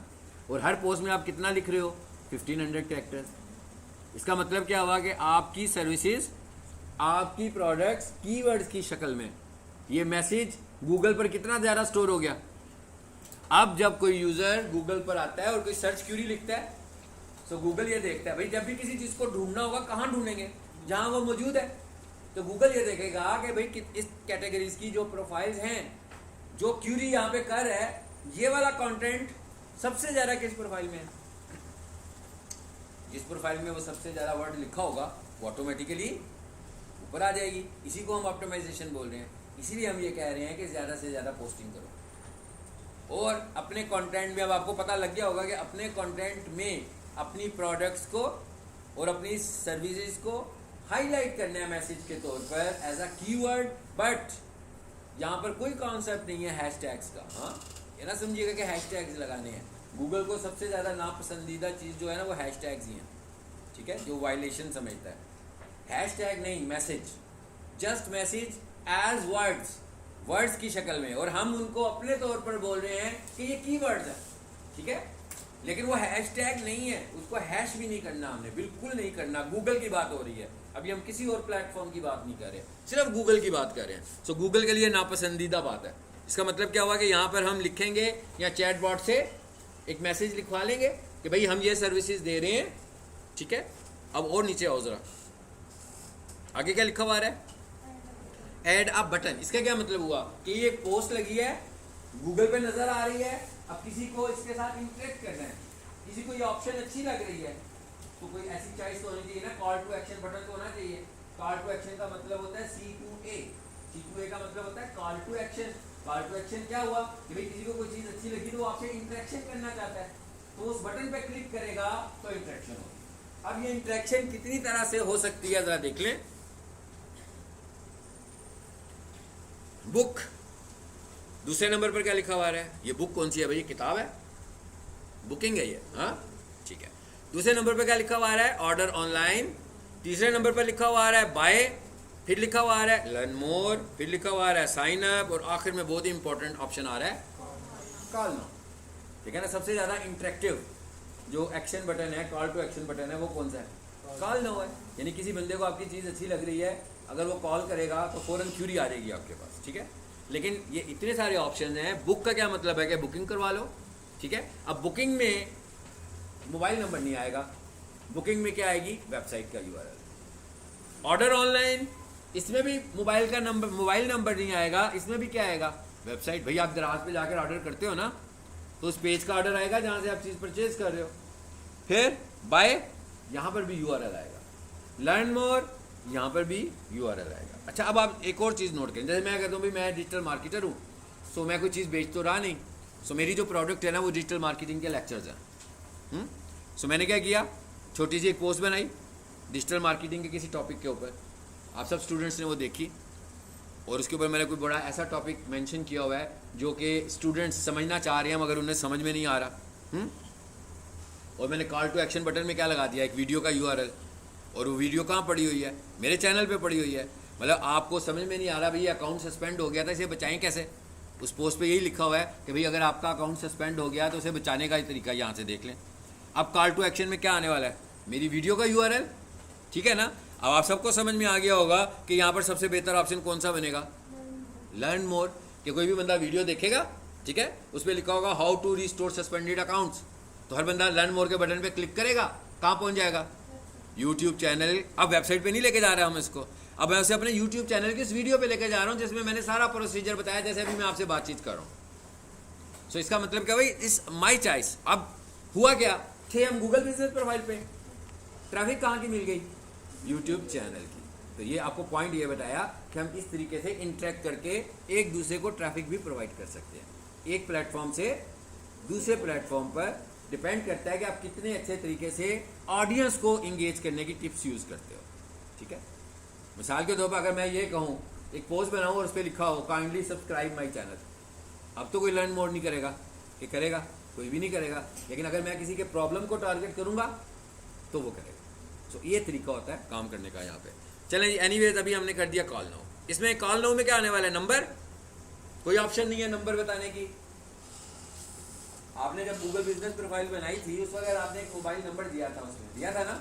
[SPEAKER 1] और हर पोस्ट में आप कितना लिख रहे हो? 1500 कैरेक्टर्स। इसका मतलब क्या हुआ कि आपकी सर्विसेज, आपकी प्रोडक्ट्स कीवर्ड्स की शक्ल में ये मैसेज गूगल पर कितना ज़्यादा स्टोर हो गया। अब जब कोई यूज़र गूगल पर आता है और कोई सर्च क्यूरी लिखता है, तो गूगल ये देखता है भाई जब भी किसी चीज़ को ढूंढना होगा कहाँ ढूंढेंगे? जहाँ वो मौजूद है। तो गूगल ये देखेगा कि भाई इस कैटेगरीज की जो प्रोफाइल्स हैं, जो क्यूरी यहाँ पे कर है, ये वाला कंटेंट सबसे ज़्यादा किस प्रोफाइल में है? जिस प्रोफाइल में वो सबसे ज़्यादा वर्ड लिखा होगा वो ऑटोमेटिकली ऊपर आ जाएगी। इसी को हम ऑप्टिमाइजेशन बोल रहे हैं। इसीलिए हम ये कह रहे हैं कि ज़्यादा से ज़्यादा पोस्टिंग करो, और अपने कंटेंट में, अब आपको पता लग गया होगा कि अपने कंटेंट में अपनी प्रोडक्ट्स को और अपनी सर्विसेज को हाईलाइट करना है मैसेज के तौर पर एज अ कीवर्ड। बट यहाँ पर कोई कॉन्सेप्ट नहीं है हैशटैग्स का। हाँ, ये ना समझिएगा कि हैशटैग्स लगाने हैं। गूगल को सबसे ज़्यादा नापसंदीदा चीज़ जो है ना वो हैशटैग्स ही हैं। ठीक है, जो वायलेशन समझता है। हैशटैग नहीं, message, just message as words, words की शक्ल में, और हम उनको अपने तौर पर बोल रहे हैं कि ये कीवर्ड्स है। ठीक है, लेकिन वो हैशटैग नहीं है, उसको हैश भी नहीं करना हमने, बिल्कुल नहीं करना। गूगल की बात हो रही है, अभी हम किसी और प्लेटफॉर्म की बात नहीं कर रहे, सिर्फ गूगल की बात कर रहे हैं। सो गूगल के लिए नापसंदीदा बात है। इसका मतलब क्या हुआ कि यहाँ पर हम लिखेंगे या चैट बॉट से एक मैसेज लिखवा लेंगे कि भाई हम ये सर्विसेज दे रहे हैं। ठीक है, अब और नीचे आओ जरा, आगे क्या लिखा हुआ है? Add a button. इसका क्या मतलब हुआ कि ये पोस्ट लगी है, गूगल पे नजर आ रही है, अब किसी को इसके साथ इंटरेक्ट करना है, किसी को ये ऑप्शन अच्छी लग रही है, तो कोई ऐसी चॉइस तो होनी चाहिए ना, कॉल टू एक्शन बटन तो होना चाहिए। कॉल टू एक्शन का मतलब होता है C2A, C2A का मतलब होता है call to action. Call to action क्या हुआ कि भाई किसी को कोई चीज अच्छी लगी तो वो आपसे इंटरेक्शन करना चाहता है, तो उस बटन पे क्लिक करेगा तो इंटरेक्शन होगी। अब ये इंटरेक्शन कितनी तरह से हो सकती है जरा देख लें। बुक, दूसरे नंबर पर क्या लिखा हुआ है, ये बुक कौन सी है भाई, ये किताब है, बुकिंग है ये, हाँ ठीक है। दूसरे नंबर पर क्या लिखा हुआ है, ऑर्डर ऑनलाइन। तीसरे नंबर पर लिखा हुआ है बाय, फिर लिखा हुआ है लर्न मोर, फिर लिखा हुआ है साइन अप, और आखिर में बहुत ही इंपॉर्टेंट ऑप्शन आ रहा है कॉल नाउ। ठीक है ना, सबसे ज्यादा इंटरेक्टिव जो एक्शन बटन है, कॉल टू एक्शन बटन है, वो कौन सा है, कॉल नाउ है। यानी किसी बंदे को आपकी चीज़ अच्छी लग रही है, अगर वो कॉल करेगा तो फौरन क्यूरी आ जाएगी आपके पास। ठीक है, लेकिन ये इतने सारे ऑप्शन हैं। बुक का क्या मतलब है कि बुकिंग करवा लो। ठीक है, अब बुकिंग में मोबाइल नंबर नहीं आएगा, बुकिंग में क्या आएगी, वेबसाइट का URL। ऑर्डर ऑनलाइन, इसमें भी मोबाइल का नंबर, मोबाइल नंबर नहीं आएगा, इसमें भी क्या आएगा, वेबसाइट। भाई आप दराज पे जाकर ऑर्डर करते हो ना, तो उस पेज का ऑर्डर आएगा जहाँ से आप चीज़ परचेज कर रहे हो। फिर बाय, यहाँ पर भी URL आएगा। लर्न मोर, यहाँ पर भी URL आएगा। अच्छा, अब आप एक और चीज़ नोट करें, जैसे मैं कहता हूँ भाई मैं डिजिटल मार्केटर हूँ, सो मैं कोई चीज़ बेच तो रहा नहीं, सो मेरी जो प्रोडक्ट है ना वो डिजिटल मार्केटिंग के लेक्चर्स हैं। सो मैंने क्या किया, छोटी सी एक पोस्ट बनाई डिजिटल मार्केटिंग के किसी टॉपिक के ऊपर, आप सब स्टूडेंट्स ने वो देखी, और उसके ऊपर मैंने कोई बड़ा ऐसा टॉपिक मेंशन किया हुआ है जो कि स्टूडेंट्स समझना चाह रहे हैं मगर उन्हें समझ में नहीं आ रहा। और मैंने कॉल टू एक्शन बटन में क्या लगा दिया, एक वीडियो का URL, और वो वीडियो कहाँ पड़ी हुई है, मेरे चैनल पे पड़ी हुई है। मतलब आपको समझ में नहीं आ रहा भाई अकाउंट सस्पेंड हो गया था, इसे बचाएं कैसे, उस पोस्ट पे यही लिखा हुआ है कि भाई अगर आपका अकाउंट सस्पेंड हो गया तो उसे बचाने का ही तरीका यहाँ से देख लें। अब कॉल टू एक्शन में क्या आने वाला है, मेरी वीडियो का URL। ठीक है ना, अब आप सबको समझ में आ गया होगा कि यहाँ पर सबसे बेहतर ऑप्शन कौन सा बनेगा, लर्न मोर। कि कोई भी बंदा वीडियो देखेगा, ठीक है, उस पर लिखा होगा how to restore suspended accounts, तो हर बंदा लर्न मोर के बटन पे क्लिक करेगा, कहाँ पहुँच जाएगा, यूट्यूब चैनल। अब वेबसाइट पे नहीं लेके जा रहा हम इसको, अब मैं उसे अपने यूट्यूब चैनल की इस वीडियो पे लेके जा रहा हूँ जिसमें मैंने सारा प्रोसीजर बताया, जैसे अभी मैं आपसे बातचीत कर रहा हूँ। सो इसका मतलब क्या भाई, इस माई चॉइस। अब हुआ क्या, थे हम गूगल बिजनेस प्रोफाइल पे, ट्रैफिक कहाँ की मिल गई, यूट्यूब चैनल की। तो ये आपको पॉइंट ये बताया कि हम इस तरीके से इंटरेक्ट करके एक दूसरे को ट्रैफिक भी प्रोवाइड कर सकते हैं। एक प्लेटफॉर्म से दूसरे प्लेटफॉर्म पर डिपेंड करता है कि आप कितने अच्छे तरीके से ऑडियंस को इंगेज करने की टिप्स यूज़ करते हो। ठीक है, मिसाल के तौर पर अगर मैं ये कहूँ, एक पोस्ट बनाऊँ और उस पर लिखा हो काइंडली सब्सक्राइब माई चैनल, अब तो कोई लर्न मोर नहीं करेगा, कि करेगा, कोई भी नहीं करेगा। लेकिन अगर मैं किसी के प्रॉब्लम को टारगेट करूँगा तो वो करेगा। सो ये तरीका होता है काम करने का यहाँ पे। चलें जी, एनीवेज अभी हमने कर दिया कॉल नाउ। इसमें कॉल नाउ में क्या आने वाला है, नंबर, कोई ऑप्शन नहीं है नंबर बताने की। आपने जब गूगल बिजनेस प्रोफाइल बनाई थी उस वक्त आपने एक मोबाइल नंबर दिया था, उसमें दिया था ना,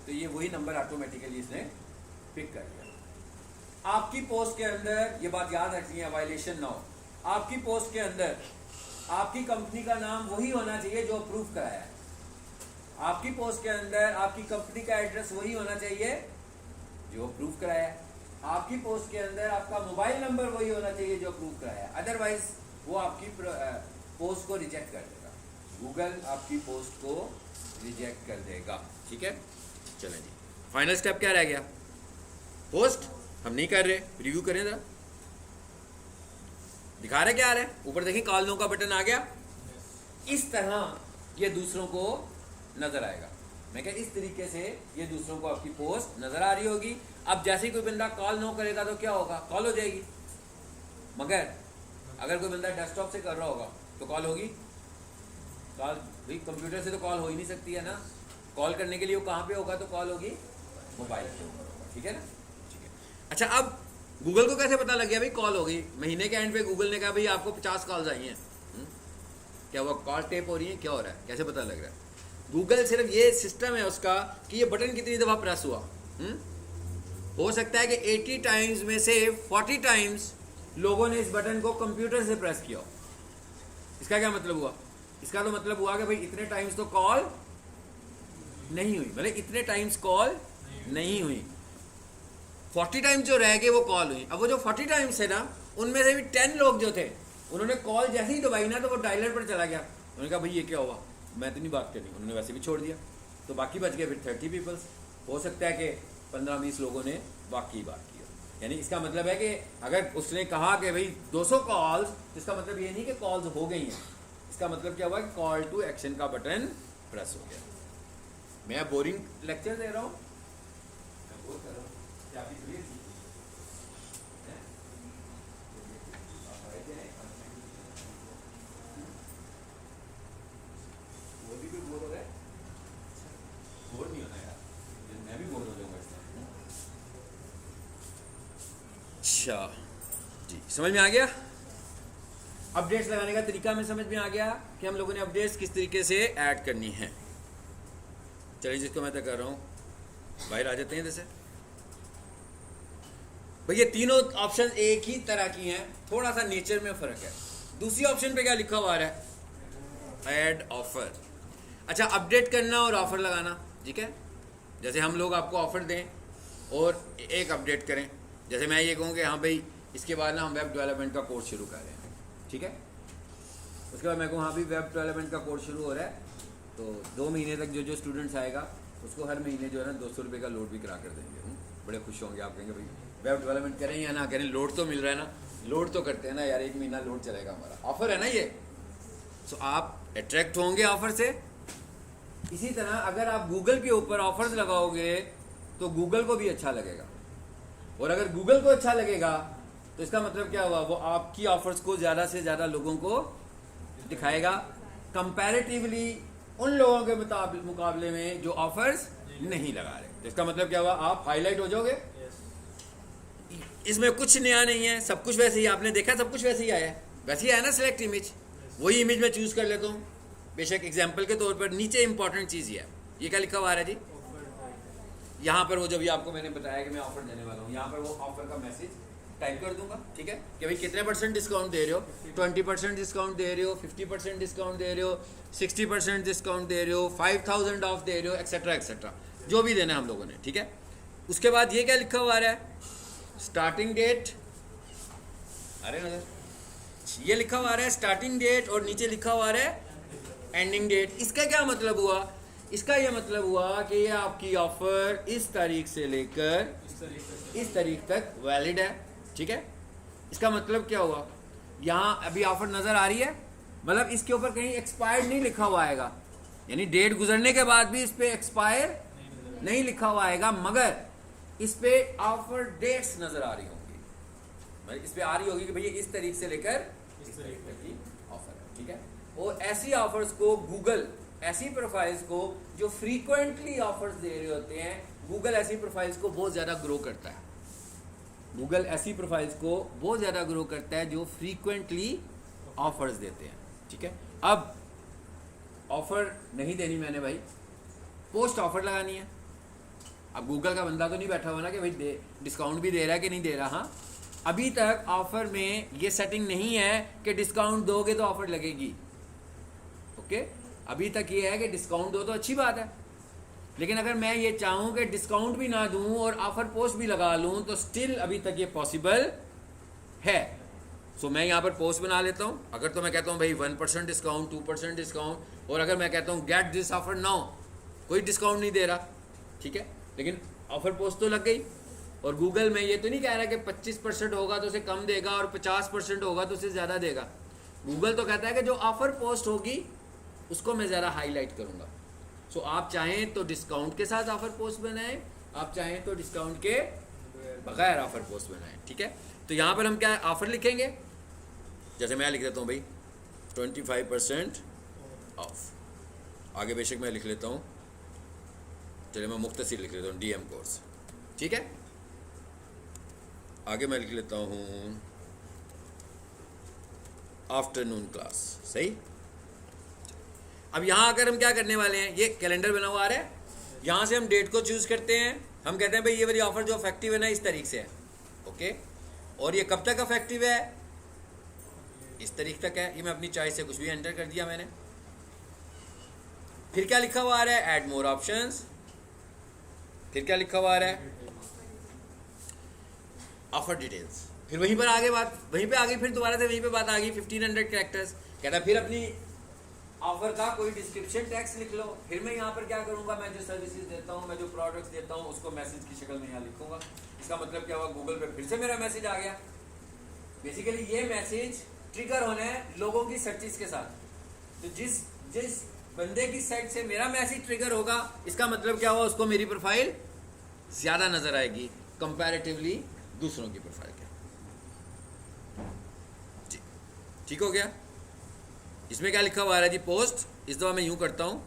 [SPEAKER 1] तो ये वही नंबर ऑटोमेटिकली इसने पिक कर लिया। आपकी पोस्ट के अंदर ये बात याद रखनी है, वायलेशन ना हो, आपकी पोस्ट के अंदर आपकी कंपनी का नाम वही होना चाहिए जो अप्रूव कराया है, आपकी पोस्ट के अंदर आपकी कंपनी का एड्रेस वही होना चाहिए जो अप्रूव कराया है, आपकी पोस्ट के अंदर आपका मोबाइल नंबर वही होना चाहिए जो अप्रूव कराया है, अदरवाइज वो आपकी पोस्ट को रिजेक्ट कर देगा, गूगल आपकी पोस्ट को रिजेक्ट कर देगा। ठीक है, चलें जी, फाइनल स्टेप क्या रह गया, पोस्ट हम नहीं कर रहे, रिव्यू करें जरा, दिखा रहे क्या आ रहा है, ऊपर देखिए कॉल नो का बटन आ गया। इस तरह ये दूसरों को नजर आएगा, मैं क्या इस तरीके से ये दूसरों को आपकी पोस्ट नजर आ रही होगी। अब जैसे ही कोई बंदा कॉल नो करेगा तो क्या होगा, कॉल हो जाएगी। मगर अगर कोई बंदा डेस्कटॉप से कर रहा होगा तो कॉल होगी, कॉल भाई कंप्यूटर से तो कॉल हो ही नहीं सकती है ना, कॉल करने के लिए वो कहाँ पे होगा, तो कॉल होगी मोबाइल पे होगा। ठीक है ना, ठीक है। अच्छा, अब गूगल को कैसे पता लग गया भाई कॉल हो गई, महीने के एंड पे गूगल ने कहा भाई आपको 50 कॉल्स आई हैं, क्या वो कॉल टेप हो रही है, क्या हो रहा है, कैसे पता लग रहा है। गूगल सिर्फ ये सिस्टम है उसका कि ये बटन कितनी दफ़ा प्रेस हुआ। हो सकता है कि 80 टाइम्स में से 40 टाइम्स लोगों ने इस बटन को कंप्यूटर से प्रेस किया। इसका क्या मतलब हुआ, इसका तो मतलब हुआ कि भाई इतने टाइम्स तो कॉल नहीं हुई, मतलब इतने टाइम्स कॉल नहीं हुई, 40 टाइम्स जो रह गए वो कॉल हुई। अब वो जो 40 टाइम्स है ना, उनमें से भी 10 लोग जो थे उन्होंने कॉल जैसे ही दबाई ना तो वो डायलर पर चला गया। उन्होंने कहा भाई ये क्या हुआ, मैं तो नहीं बात करनी, उन्होंने वैसे भी छोड़ दिया। तो बाकी बच गए फिर 30 पीपल्स। हो सकता है कि 15-20 लोगों ने वाकई बात की हो। यानी इसका मतलब है कि अगर उसने कहा कि भाई 200 कॉल्स, तो इसका मतलब ये नहीं कि कॉल्स हो गई हैं, इसका मतलब क्या हुआ कि कॉल टू एक्शन का बटन प्रेस हो गया। मैं बोरिंग लेक्चर दे रहा हूँ, मैं बोर कर रहा हूँ, क्या आप इसलिए वो भी कोई बोर हो रहा है? बोर नहीं होना यार, मैं भी बोर हो जाऊंगा इस तरह। अच्छा जी, समझ में आ गया? अपडेट्स लगाने का तरीका में समझ में आ गया कि हम लोगों ने अपडेट्स किस तरीके से ऐड करनी है। चलिए, जिसको मैं तय कर रहा हूँ बाहर आ जाते हैं। जैसे भाई ये तीनों ऑप्शन एक ही तरह की हैं, थोड़ा सा नेचर में फ़र्क है। दूसरी ऑप्शन पे क्या लिखा हुआ है? Add offer. अच्छा, अपडेट करना और ऑफ़र लगाना, ठीक है। जैसे हम लोग आपको ऑफ़र दें और एक अपडेट करें। जैसे मैं ये कहूँ कि हाँ भाई इसके बाद ना हम वेब डेवलपमेंट का कोर्स शुरू कर रहे हैं, ठीक है। उसके बाद मैं कहूँ हाँ भाई वेब डेवलपमेंट का कोर्स शुरू हो रहा है, तो 2 महीने तक जो स्टूडेंट्स आएगा उसको हर महीने जो है ना 200 रुपये का लोड भी करा कर देंगे। बड़े खुश होंगे, आप कहेंगे भाई वेब डेवलपमेंट करें या ना करें, लोड तो मिल रहा है ना। लोड तो करते हैं ना यार, 1 महीना लोड चलेगा हमारा, ऑफर है ना ये। सो आप अट्रैक्ट होंगे ऑफर से। इसी तरह अगर आप गूगल के ऊपर ऑफर्स लगाओगे तो गूगल को भी अच्छा लगेगा, और अगर गूगल को अच्छा लगेगा तो इसका मतलब क्या हुआ, वो आपकी ऑफर्स को ज़्यादा से ज़्यादा लोगों को दिखाएगा, कंपैरेटिवली उन लोगों के मुकाबले में जो ऑफर्स नहीं लगा रहे। इसका मतलब क्या हुआ, आप हाईलाइट हो जाओगे। इसमें कुछ नया नहीं है, सब कुछ वैसे ही, आपने देखा सब कुछ वैसे ही आया है, वैसे ही आया ना। सिलेक्ट इमेज, वही इमेज मैं चूज़ कर लेता हूँ। बेशक एग्जाम्पल के तौर पर नीचे इंपॉर्टेंट चीज़ ये क्या लिखा हुआ है जी? यहाँ पर वो जब भी आपको मैंने बताया कि मैं ऑफर देने वाला हूँ, यहाँ पर वो ऑफर का मैसेज टाइप कर दूंगा, ठीक है, कि भाई कितने % डिस्काउंट दे रहे हो, 20% डिस्काउंट दे रहे हो, 50% डिस्काउंट दे रहे हो, 60% डिस्काउंट दे रहे हो, 5000 ऑफ दे रहे हो, एक्सेट्रा एक्सेट्रा, जो भी देना है हम लोगों ने, ठीक है। उसके बाद ये क्या लिखा हुआ है, स्टार्टिंग डेट, अरे नजर, ये लिखा हुआ है स्टार्टिंग डेट और नीचे लिखा हुआ है एंडिंग डेट। इसका क्या मतलब हुआ? इसका ये मतलब हुआ कि ये आपकी ऑफर इस तारीख से लेकर इस तारीख तक वैलिड है, ठीक है। इसका मतलब क्या हुआ, यहाँ अभी ऑफर नज़र आ रही है, मतलब इसके ऊपर कहीं एक्सपायर्ड नहीं लिखा हुआ आएगा, यानी डेट गुजरने के बाद भी इस पर एक्सपायर नहीं लिखा हुआ आएगा, मगर इस पे ऑफर डेट्स नज़र आ रही होंगी, मतलब इस पे आ रही होगी कि भैया इस तारीख से लेकर इस तारीख तक की ऑफर है, ठीक है। और ऐसी ऑफर्स को गूगल, ऐसी प्रोफाइल्स को जो फ्रीक्वेंटली ऑफर्स दे रहे होते हैं, गूगल ऐसी प्रोफाइल्स को बहुत ज़्यादा ग्रो करता है। गूगल ऐसी प्रोफाइल्स को बहुत ज़्यादा ग्रो करता है जो फ्रीक्वेंटली ऑफर्स देते हैं, ठीक है। अब ऑफ़र नहीं देनी मैंने भाई, पोस्ट ऑफ़र लगानी है। अब गूगल का बंदा तो नहीं बैठा हुआ ना कि भाई डिस्काउंट भी दे रहा है कि नहीं दे रहा। हाँ, अभी तक ऑफ़र में ये सेटिंग नहीं है कि डिस्काउंट दोगे तो ऑफ़र लगेगी, ओके। अभी तक ये है कि डिस्काउंट दो तो अच्छी बात है, लेकिन अगर मैं ये चाहूँ कि डिस्काउंट भी ना दूँ और ऑफ़र पोस्ट भी लगा लूँ तो स्टिल अभी तक ये पॉसिबल है। सो मैं यहाँ पर पोस्ट बना लेता हूँ। अगर तो मैं कहता हूँ भाई 1% डिस्काउंट, 2% डिस्काउंट, और अगर मैं कहता हूँ गेट दिस ऑफर नाउ, कोई डिस्काउंट नहीं दे रहा, ठीक है, लेकिन ऑफ़र पोस्ट तो लग गई। और गूगल में ये तो नहीं कह रहा कि 25% होगा तो उसे कम देगा और 50% होगा तो उसे ज़्यादा देगा। गूगल तो कहता है कि जो ऑफ़र पोस्ट होगी उसको मैं ज़रा हाईलाइट करूँगा। सो आप चाहें तो डिस्काउंट के साथ ऑफ़र पोस्ट बनाएं, आप चाहें तो डिस्काउंट के बगैर ऑफ़र पोस्ट बनाएं, ठीक है। तो यहाँ पर हम क्या ऑफ़र लिखेंगे, जैसे मैं लिख देता हूँ भाई 25% ऑफ। आगे बेशक मैं लिख लेता हूँ, चलिए मैं मुख्तसर लिख लेता हूँ DM कोर्स, ठीक है। आगे मैं लिख लेता हूँ आफ्टरनून क्लास, सही। अब यहाँ आकर हम क्या करने वाले हैं, ये कैलेंडर बना हुआ आ रहा है, यहाँ से हम डेट को चूज़ करते हैं। हम कहते हैं भाई ये वाली ऑफ़र जो इफेक्टिव है ना इस तारीख से है, ओके। और ये कब तक इफेक्टिव है, इस तारीख तक है। ये मैं अपनी चॉइस से कुछ भी एंटर कर दिया मैंने। फिर क्या लिखा हुआ आ रहा है, ऐड मोर ऑप्शंस। फिर क्या लिखा हुआ आ रहा है, ऑफर डिटेल्स। फिर वहीं पर आगे बात, वहीं पे आगे, फिर दोबारा से वहीं पे बात आ गई 1500 कैरेक्टर्स। कहता फिर अपनी ऑफर का कोई डिस्क्रिप्शन टेक्स्ट लिख लो। फिर मैं यहाँ पर क्या करूँगा, मैं जो सर्विसेज देता हूँ, मैं जो प्रोडक्ट्स देता हूँ, उसको मैसेज की शक्ल में यहाँ लिखूंगा। इसका मतलब क्या हुआ, गूगल पे फिर से मेरा मैसेज आ गया। बेसिकली ये मैसेज ट्रिगर होना है लोगों की सर्चिस के साथ। तो जिस जिस बंदे की साइड से मेरा मैसेज ट्रिगर होगा, इसका मतलब क्या हुआ, उसको मेरी प्रोफाइल ज्यादा नजर आएगी कंपैरेटिवली दूसरों की प्रोफाइल के। जी ठीक हो गया। इसमें क्या लिखा हुआ है जी, पोस्ट। इस दफ़ा मैं यूं करता हूं,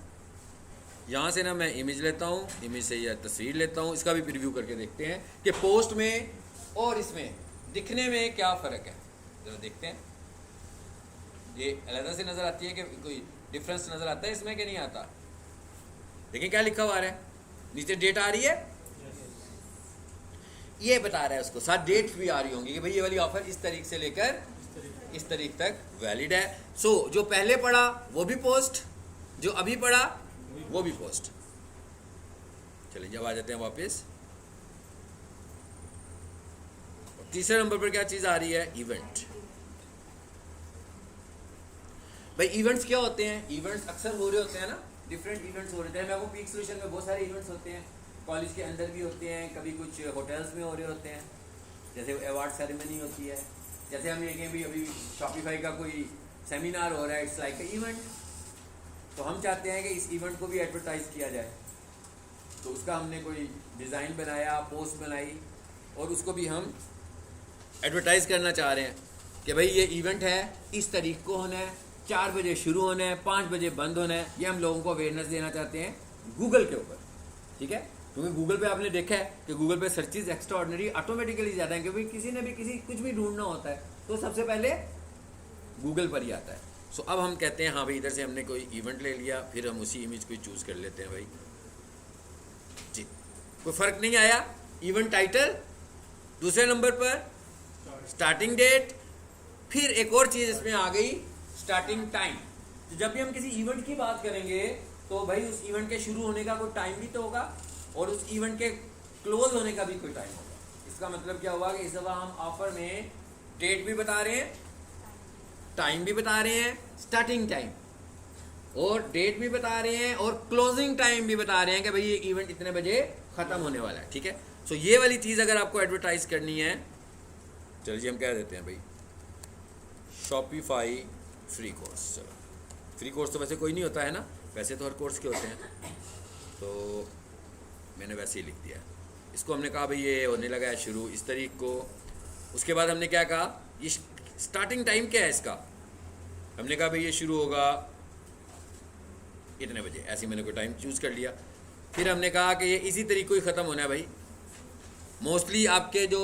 [SPEAKER 1] यहां से ना मैं इमेज लेता हूं, इमेज से यह तस्वीर लेता हूं, इसका भी प्रीव्यू करके देखते हैं कि पोस्ट में और इसमें दिखने में क्या फ़र्क है। जरा देखते हैं, ये अलग से नज़र आती है कि कोई डिफरेंस नज़र आता है इसमें कि नहीं आता। देखिए क्या लिखा हुआ है, नीचे डेट आ रही है, ये बता रहा है उसको, साथ डेट भी आ रही होंगी कि भाई ये वाली ऑफर इस तारीख से लेकर इस तारीख तक वैलिड है। सो जो पहले पढ़ा वो भी पोस्ट, जो अभी पढ़ा वो भी पोस्ट। चलिए जब आ जाते हैं वापस, तीसरे नंबर पर क्या चीज आ रही है, इवेंट। भाई इवेंट्स क्या होते हैं, इवेंट्स अक्सर हो रहे होते हैं ना, डिफरेंट इवेंट्स हो रहे हैं। मैं वो पीक सोल्यूशन में बहुत सारे इवेंट्स होते हैं, कॉलेज के अंदर भी होते हैं, कभी कुछ होटल्स में हो रहे होते हैं, जैसे अवार्ड सेरेमनी होती है, जैसे हम ये भी अभी शॉपिफाई का कोई सेमिनार हो रहा है, इट्स लाइक ए इवेंट। तो हम चाहते हैं कि इस इवेंट को भी एडवर्टाइज किया जाए, तो उसका हमने कोई डिज़ाइन बनाया, पोस्ट बनाई, और उसको भी हम एडवर्टाइज करना चाह रहे हैं कि भाई ये इवेंट है, इस तारीख को होना है, 4 बजे शुरू होना है, 5 बजे बंद होना है। ये हम लोगों को अवेयरनेस देना चाहते हैं गूगल के ऊपर, ठीक है। क्योंकि गूगल पे आपने देखा है कि गूगल पे सर्चेज एक्स्ट्रा ऑर्डिनरी ऑटोमेटिकली ज़्यादा है, क्योंकि किसी ने भी किसी कुछ भी ढूंढना होता है तो सबसे पहले गूगल पर ही आता है। सो अब हम कहते हैं हाँ भाई, इधर से हमने कोई इवेंट ले लिया, फिर हम उसी इमेज को चूज़ कर लेते हैं भाई जी, कोई फ़र्क नहीं आया। इवेंट टाइटल, दूसरे नंबर पर स्टार्टिंग डेट, फिर एक और चीज़ इसमें आ गई, स्टार्टिंग टाइम। तो जब भी हम किसी इवेंट की बात करेंगे तो भाई उस इवेंट के शुरू होने का कोई टाइम भी तो होगा, और उस इवेंट के क्लोज होने का भी कोई टाइम होगा। इसका मतलब क्या हुआ कि इस दफ़ा हम ऑफर में डेट भी बता रहे हैं, टाइम भी बता रहे हैं, स्टार्टिंग टाइम और डेट भी बता रहे हैं, और क्लोजिंग टाइम भी बता रहे हैं कि भाई ये इवेंट इतने बजे ख़त्म होने वाला है, ठीक है। सो ये वाली चीज़ अगर आपको एडवर्टाइज करनी है, चलिए हम कह देते हैं भाई शॉपिफाई फ्री कोर्स। चलो फ्री कोर्स तो वैसे कोई नहीं होता है ना, वैसे तो हर कोर्स के होते हैं, तो मैंने वैसे ही लिख दिया। इसको हमने कहा भाई ये होने लगा है शुरू इस तारीख को। उसके बाद हमने क्या कहा, ये स्टार्टिंग टाइम क्या है इसका, हमने कहा भाई ये शुरू होगा इतने बजे, ऐसे मैंने कोई टाइम चूज़ कर लिया। फिर हमने कहा कि ये इसी तारीख को ही ख़त्म होना है भाई। मोस्टली आपके जो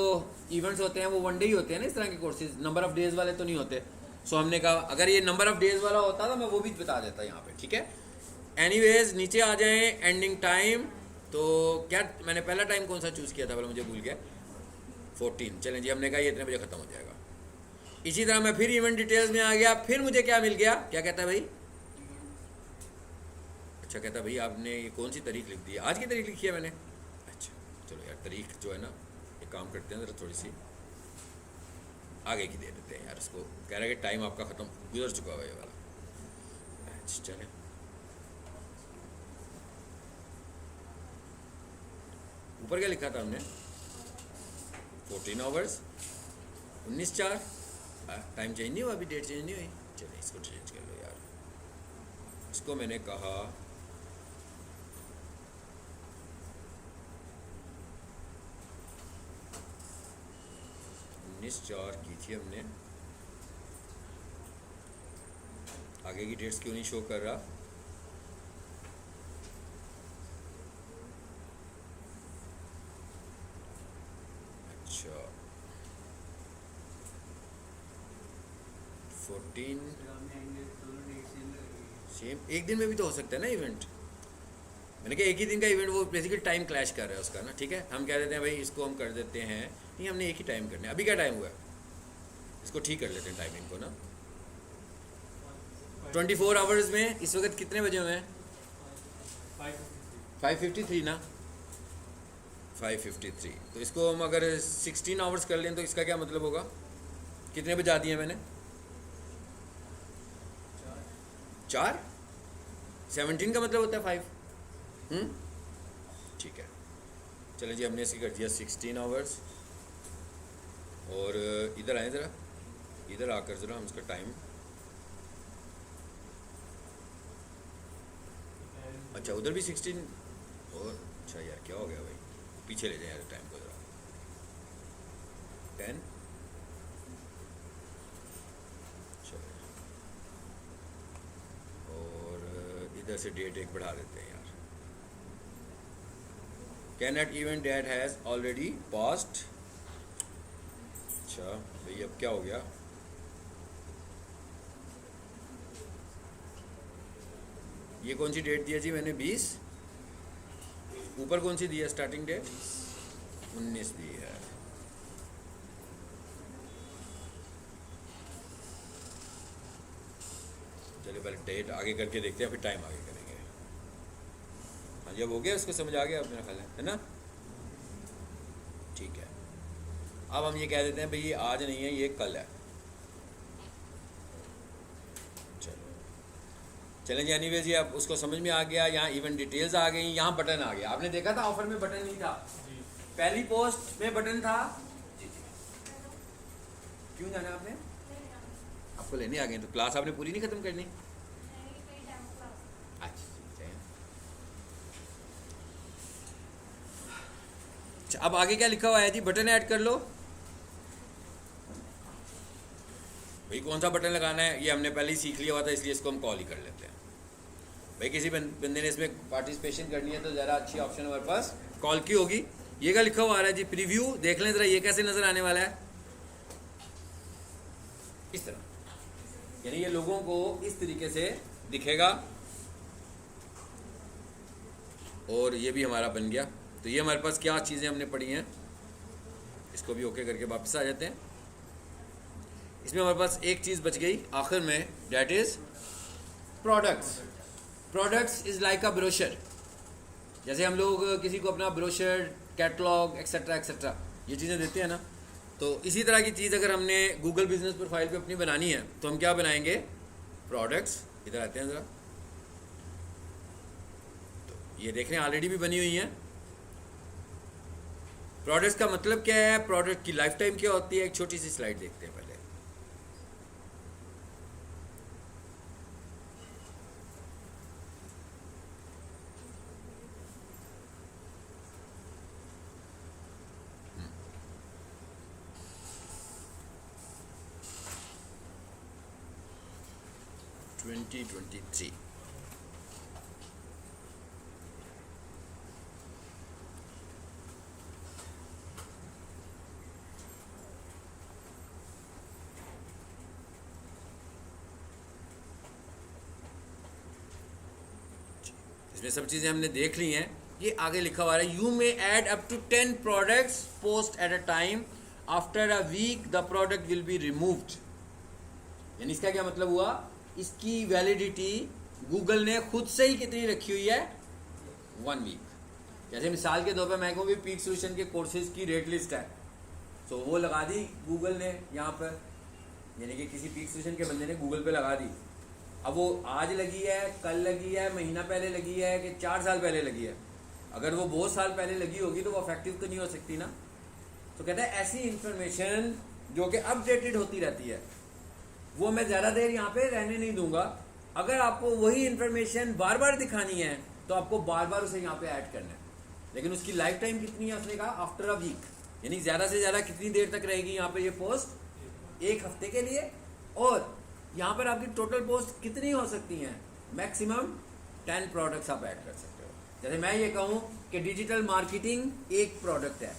[SPEAKER 1] इवेंट्स होते हैं वो वन डे ही होते हैं ना, इस तरह के कोर्सेज, नंबर ऑफ़ डेज़ वाले तो नहीं होते। सो हमने कहा अगर ये नंबर ऑफ़ डेज़ वाला होता तो मैं वो भी बता देता यहाँ पे, ठीक है। एनीवेज नीचे आ जाएं, एंडिंग टाइम। तो क्या मैंने पहला टाइम कौन सा चूज़ किया था, मुझे भूल गया, 14। चलें जी, हमने कहा ये इतने बजे ख़त्म हो जाएगा। इसी तरह मैं फिर इवेंट डिटेल्स में आ गया, फिर मुझे क्या मिल गया, क्या कहता है भाई, अच्छा कहता है भाई आपने ये कौन सी तारीख लिख दी है, आज की तारीख लिखी है मैंने। अच्छा चलो यार, तारीख जो है ना, एक काम करते हैं ज़रा थोड़ी सी आगे की दे देते हैं यार, इसको कह रहा है कि टाइम आपका ख़त्म गुजर चुका हुआ ये वाला। अच्छा चलें, ऊपर क्या लिखा था हमने, 14 आवर्स 19/4। टाइम चेंज नहीं हुआ, अभी डेट चेंज नहीं हुई। चलिए इसको चेंज कर लो यार, इसको मैंने कहा 19/4 की थी हमने। आगे की डेट्स क्यों नहीं शो कर रहा, अच्छा 14 सेम एक दिन में भी तो हो सकता है ना इवेंट। मैंने कहा एक ही दिन का इवेंट, वो बेसिकली टाइम क्लैश कर रहा है उसका ना, ठीक है। हम कह देते हैं भाई इसको हम कर देते हैं, नहीं हमने एक ही टाइम करना है। अभी क्या टाइम हुआ है, इसको ठीक कर लेते हैं टाइमिंग को ना। 24 आवर्स में इस वक्त कितने बजे हुए हैं, 5:53 ना, 5:53। तो इसको हम अगर 16 आवर्स कर लें तो इसका क्या मतलब होगा? कितने बजा दिए मैंने? 4। 17 का मतलब होता है 5। ठीक है, चलिए जी, हमने इसकी कर दिया 16 आवर्स। और इधर आए ज़रा, इधर आकर ज़रा हम इसका टाइम, अच्छा उधर भी 16। और अच्छा यार क्या हो गया भाई, पीछे ले जाए यार टाइम को ज़रा। 10। चलो, और इधर से डेट एक बढ़ा देते हैं यार। Can that event that has already passed. अच्छा भाई अब क्या हो गया? ये कौन सी डेट दिया जी मैंने? 20। ऊपर कौन सी दी है स्टार्टिंग डेट? 19 दी है। चलिए पहले डेट आगे करके देखते हैं, फिर टाइम आगे करेंगे। हाँ जब हो गया उसको समझ आ गया, मेरा ख्याल है ना? ठीक है, अब हम ये कह देते हैं भाई ये आज नहीं है, ये कल है। चलो चलें जी, एनीवेज जी अब उसको समझ में आ गया। यहाँ इवेंट डिटेल्स आ गई, यहाँ बटन आ गया। आपने देखा था ऑफर में बटन नहीं था, पहली पोस्ट में बटन था। क्यों जाना आपने? आपको लेने आ गए तो क्लास आपने पूरी नहीं खत्म करनी? अच्छा अब आगे क्या लिखा हुआ है जी? बटन ऐड कर लो। भाई कौन सा बटन लगाना है ये हमने पहले ही सीख लिया हुआ था, इसलिए इसको हम कॉल ही कर लेते हैं। भाई किसी बंदे ने इसमें पार्टिसिपेशन करनी है तो ज़रा अच्छी ऑप्शन हमारे पास कॉल की होगी। ये क्या लिखा हुआ आ रहा है जी? प्रीव्यू देख लें ज़रा, ये कैसे नज़र आने वाला है? इस तरह, यानी ये लोगों को इस तरीके से दिखेगा। और ये भी हमारा बन गया। तो ये हमारे पास क्या चीज़ें हमने पढ़ी हैं, इसको भी ओके करके वापस आ जाते हैं। इसमें हमारे पास एक चीज़ बच गई आखिर में, that is products. Products is like a brochure. जैसे हम लोग किसी को अपना ब्रोशर, कैटलॉग एक्सेट्रा एक्सेट्रा ये चीज़ें देते हैं ना, तो इसी तरह की चीज़ अगर हमने गूगल बिजनेस प्रोफाइल पे अपनी बनानी है तो हम क्या बनाएंगे? प्रोडक्ट्स। इधर आते हैं ज़रा, तो ये देख रहे हैं ऑलरेडी भी बनी हुई हैं। प्रोडक्ट्स का मतलब क्या है, प्रोडक्ट की लाइफ टाइम क्या होती है, एक छोटी सी स्लाइड देखते हैं पहले। (2023) इसमें सब चीज़ें हमने देख ली हैं। ये आगे लिखा हुआ है, you may add up to 10 products post at a time, after a week the product will be removed. यानी इसका क्या मतलब हुआ? इसकी वैलिडिटी गूगल ने खुद से ही कितनी रखी हुई है? 1 वीक। जैसे मिसाल के तौर पर मैं कहूँ भी पीक सोल्यूशन के कोर्सेज की रेट लिस्ट है, तो वो लगा दी गूगल ने यहाँ पर, यानी कि किसी पीक सोल्यूशन के बंदे ने गूगल पे लगा दी। अब वो आज लगी है, कल लगी है, महीना पहले लगी है कि 4 साल पहले लगी है। अगर वो बहुत साल पहले लगी होगी तो वो इफेक्टिव तो नहीं हो सकती ना। तो कहता है ऐसी इंफॉर्मेशन जो कि अपडेटेड होती रहती है वो मैं ज़्यादा देर यहाँ पे रहने नहीं दूंगा। अगर आपको वही इंफॉर्मेशन बार बार दिखानी है तो आपको बार बार उसे यहाँ पे ऐड करना है, लेकिन उसकी लाइफ टाइम कितनी है? उसने कहा आफ्टर अ वीक, यानी ज़्यादा से ज़्यादा कितनी देर तक रहेगी यहाँ पे ये पोस्ट? 1 हफ्ते के लिए। और यहाँ पर आपकी टोटल पोस्ट कितनी हो सकती हैं? मैक्सिमम 10 प्रोडक्ट्स आप ऐड कर सकते हो। जैसे मैं ये कहूँ कि डिजिटल मार्केटिंग एक प्रोडक्ट है,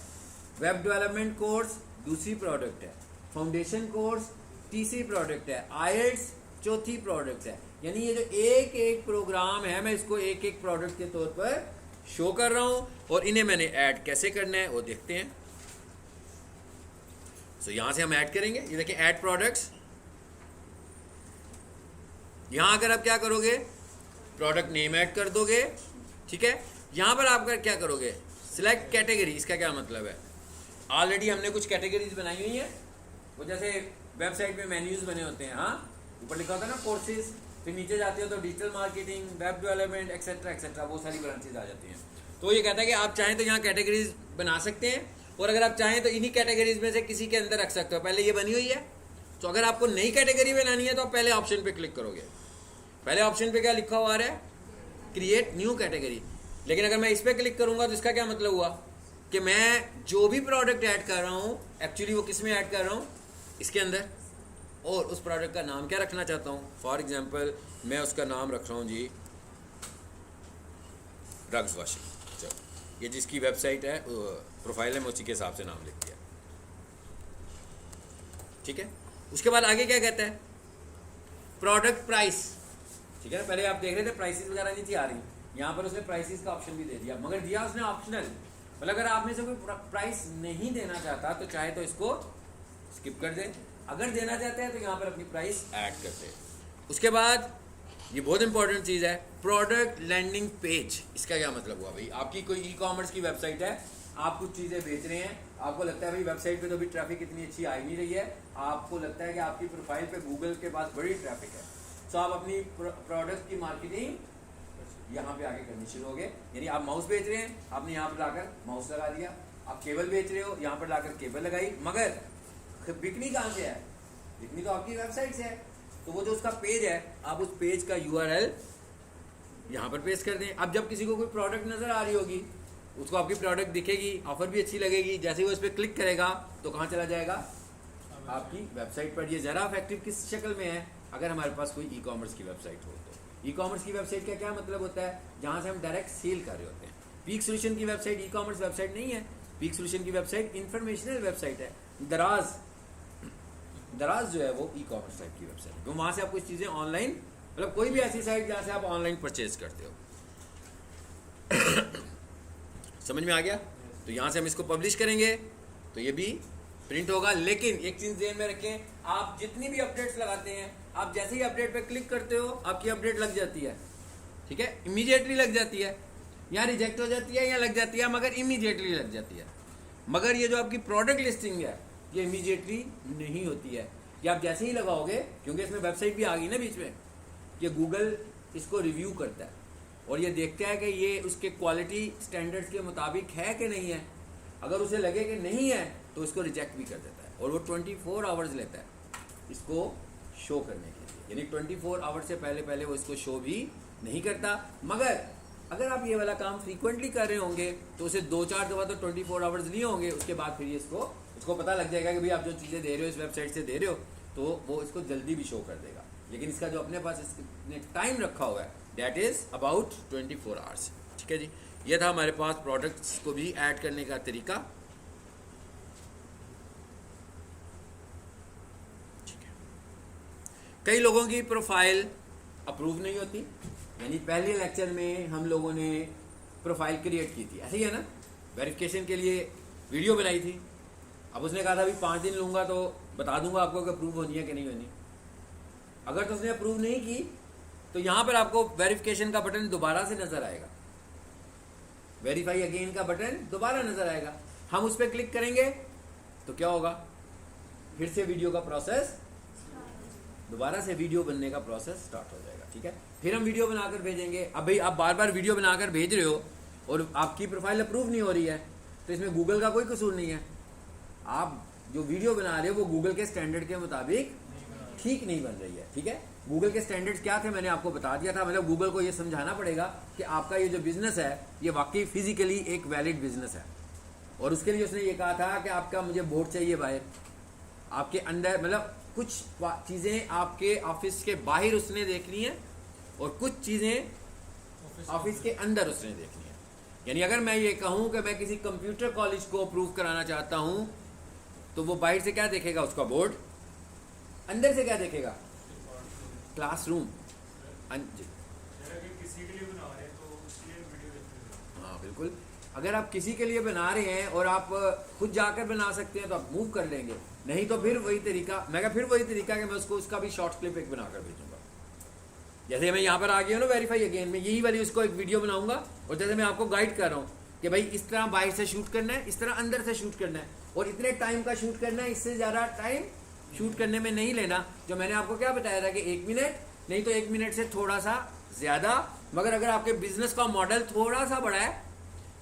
[SPEAKER 1] वेब डेवलपमेंट कोर्स दूसरी प्रोडक्ट है, फाउंडेशन कोर्स तीसरी प्रोडक्ट है, आईएल्ट्स चौथी प्रोडक्ट है। यानी ये जो एक एक प्रोग्राम है मैं इसको एक एक प्रोडक्ट के तौर पर शो कर रहा हूँ, और इन्हें मैंने ऐड कैसे करना है वो देखते हैं। तो यहाँ से हम ऐड करेंगे, ये देखिए ऐड प्रोडक्ट्स। यहाँ अगर आप क्या करोगे, प्रोडक्ट नेम ऐड कर दोगे, ठीक है। यहाँ पर आप क्या करोगे, सिलेक्ट कैटेगरी, इसका क्या मतलब है? ऑलरेडी हमने कुछ कैटेगरीज बनाई हुई हैं, वो जैसे वेबसाइट में मेन्यूज बने होते हैं, हाँ ऊपर लिखा होता है ना कोर्सेज, फिर नीचे जाते हो तो digital marketing, web development etcetera etcetera, वो सारी ब्रांचेज आ जाती हैं। तो ये कहता है कि आप चाहें तो यहाँ कैटेगरीज बना सकते हैं, और अगर आप चाहें तो इन्हीं कैटेगरीज में से किसी के अंदर रख सकते हो। पहले ये बनी हुई है, तो अगर आपको नई कैटेगरी बनानी है तो आप पहले ऑप्शन पे क्लिक करोगे। पहले ऑप्शन पे क्या लिखा हुआ है? Create new category. लेकिन अगर मैं इस पर क्लिक करूंगा तो इसका क्या मतलब हुआ कि मैं जो भी प्रोडक्ट ऐड कर रहा हूँ एक्चुअली वो किस में ऐड कर रहा हूँ? इसके अंदर। और उस प्रोडक्ट का नाम क्या रखना चाहता हूँ? फॉर एग्जांपल मैं उसका नाम रख रहा हूँ जी रग्स वॉशिंग। चलो, ये जिसकी वेबसाइट है प्रोफाइल है, मैं उसी के हिसाब से नाम लिख दिया, ठीक है। उसके बाद आगे क्या कहता है? प्रोडक्ट प्राइस, ठीक है। पहले आप देख रहे थे प्राइसेस वगैरह नहीं थी आ रही, यहाँ पर उसने प्राइसेस का ऑप्शन भी दे दिया, मगर दिया उसने ऑप्शनल। मतलब अगर आप में से कोई प्राइस नहीं देना चाहता तो चाहे तो इसको स्किप कर दे, अगर देना चाहते हैं तो यहाँ पर अपनी प्राइस ऐड कर दे। उसके बाद ये बहुत इंपॉर्टेंट चीज़ है, प्रोडक्ट लैंडिंग पेज। इसका क्या मतलब हुआ भाई? आपकी कोई ई कॉमर्स की वेबसाइट है, आप कुछ चीज़ें बेच रहे हैं, आपको लगता है भाई वेबसाइट पे तो अभी ट्रैफिक इतनी अच्छी आ ही नहीं रही है, आपको लगता है कि आपकी प्रोफाइल पे गूगल के पास बड़ी ट्रैफिक है, तो आप अपनी प्रोडक्ट की मार्केटिंग यहाँ पे आके करनी शुरू हो गए। यानी आप माउस बेच रहे हैं, आपने यहाँ पर लाकर माउस लगा दिया, आप केबल बेच रहे हो, यहाँ पर लाकर केबल लगाई, मगर बिकनी कहाँ से है? बिकनी तो आपकी वेबसाइट से है। तो वो जो उसका पेज है, आप उस पेज का URL यहाँ पर पेस्ट कर दें। अब जब किसी को कोई प्रोडक्ट नज़र आ रही होगी, उसको आपकी प्रोडक्ट दिखेगी, ऑफर भी अच्छी लगेगी, जैसे ही वो इस पर क्लिक करेगा तो कहाँ चला जाएगा? आपकी वेबसाइट पर। ये ज़रा इफेक्टिव किस शक्ल में है? अगर हमारे पास कोई ई कॉमर्स की वेबसाइट हो तो। ई कॉमर्स की वेबसाइट का क्या मतलब होता है? जहाँ से हम डायरेक्ट सेल कर रहे होते हैं। पीक सोल्यूशन की वेबसाइट ई कॉमर्स वेबसाइट नहीं है, पीक सोल्यूशन की वेबसाइट इंफॉर्मेशनल वेबसाइट है। दराज जो है वो ई कॉमर्स टाइप की वेबसाइट है, तो वहाँ से आप कुछ चीज़ें ऑनलाइन, मतलब कोई भी ऐसी साइट जहाँ से आप ऑनलाइन परचेज करते हो। समझ में आ गया? तो यहाँ से हम इसको पब्लिश करेंगे तो ये भी प्रिंट होगा। लेकिन एक चीज़ ध्यान में रखें, आप जितनी भी अपडेट्स लगाते हैं, आप जैसे ही अपडेट पे क्लिक करते हो आपकी अपडेट लग जाती है, ठीक है, इमीडिएटली लग जाती है। यहाँ रिजेक्ट हो जाती है, यहाँ लग जाती है, मगर इमीडिएटली लग जाती है। मगर ये जो आपकी प्रोडक्ट लिस्टिंग है ये इमीडिएटली नहीं होती है, ये आप जैसे ही लगाओगे, क्योंकि इसमें वेबसाइट भी आ गई ना बीच में, ये गूगल इसको रिव्यू करता है और ये देखता है कि ये उसके क्वालिटी स्टैंडर्ड्स के मुताबिक है कि नहीं है। अगर उसे लगे कि नहीं है तो इसको रिजेक्ट भी कर देता है, और वो 24 आवर्स लेता है इसको शो करने के लिए। यानी 24 आवर्स से पहले पहले वो इसको शो भी नहीं करता। मगर अगर आप ये वाला काम फ्रीक्वेंटली कर रहे होंगे तो उसे 2-4 दफ़ा तो 24 आवर्स लिए होंगे, उसके बाद फिर ये इसको पता लग जाएगा कि भाई आप जो चीज़ें दे रहे हो इस वेबसाइट से दे रहे हो, तो वो इसको जल्दी भी शो कर देगा। लेकिन इसका जो अपने पास इसने टाइम रखा हुआ है दैट इज़ अबाउट 24 आवर्स। ठीक है जी, ये था हमारे पास प्रोडक्ट्स को भी ऐड करने का तरीका। ठीक है, कई लोगों की प्रोफाइल अप्रूव नहीं होती, यानी पहले लेक्चर में हम लोगों ने प्रोफाइल क्रिएट की थी, ऐसे ही है ना, वेरिफिकेशन के लिए वीडियो बनाई थी। अब उसने कहा था अभी 5 दिन लूँगा तो बता दूंगा आपको कि अप्रूव होनी है कि नहीं होनी। अगर तो उसने अप्रूव नहीं की तो यहाँ पर आपको वेरिफिकेशन का बटन दोबारा से नज़र आएगा, वेरीफाई अगेन का बटन दोबारा नज़र आएगा। हम उस पर क्लिक करेंगे तो क्या होगा? फिर से वीडियो का प्रोसेस, दोबारा से वीडियो बनने का प्रोसेस स्टार्ट हो जाएगा। ठीक है, फिर हम वीडियो बनाकर भेजेंगे। अब भाई आप बार बार वीडियो बनाकर भेज रहे हो और आपकी प्रोफाइल अप्रूव नहीं हो रही है, तो इसमें गूगल का कोई कसूर नहीं है। आप जो वीडियो बना रहे हो वो गूगल के स्टैंडर्ड के मुताबिक ठीक नहीं बन रही है। ठीक है, गूगल के स्टैंडर्ड्स क्या थे मैंने आपको बता दिया था। मतलब गूगल को ये समझाना पड़ेगा कि आपका ये जो बिजनेस है ये वाकई फिजिकली एक वैलिड बिजनेस है, और उसके लिए उसने ये कहा था कि आपका मुझे बोर्ड चाहिए बाहर, आपके अंदर, मतलब कुछ चीज़ें आपके ऑफिस के बाहर उसने देखनी है और कुछ चीज़ें ऑफिस के अंदर उसने देखनी है। यानी अगर मैं ये कहूँ कि मैं किसी कंप्यूटर कॉलेज को अप्रूव कराना चाहता हूँ तो वो बाहर से क्या देखेगा? उसका बोर्ड। अंदर से क्या देखेगा? क्लासरूम।
[SPEAKER 2] किसी के लिए बना रहे हैं तो उसके लिए वीडियो देखते हैं।
[SPEAKER 1] हाँ बिल्कुल, अगर आप किसी के लिए बना रहे हैं और आप खुद जाकर बना सकते हैं तो आप मूव कर लेंगे, नहीं तो फिर वही तरीका, मैं फिर वही तरीका कि मैं उसको उसका भी शॉर्ट क्लिप एक बनाकर भेजूंगा। जैसे मैं यहाँ पर आ गया हूँ ना वेरीफाई अगेन में, यही वाली उसको एक वीडियो बनाऊंगा और जैसे मैं आपको गाइड कर रहा हूँ कि भाई इस तरह बाहर से शूट करना है, इस तरह अंदर से शूट करना है, और इतने टाइम का शूट करना है, इससे ज़्यादा टाइम शूट करने में नहीं लेना। जो मैंने आपको क्या बताया था कि 1 मिनट, नहीं तो 1 मिनट से थोड़ा सा ज़्यादा। मगर अगर आपके बिजनेस का मॉडल थोड़ा सा बड़ा है,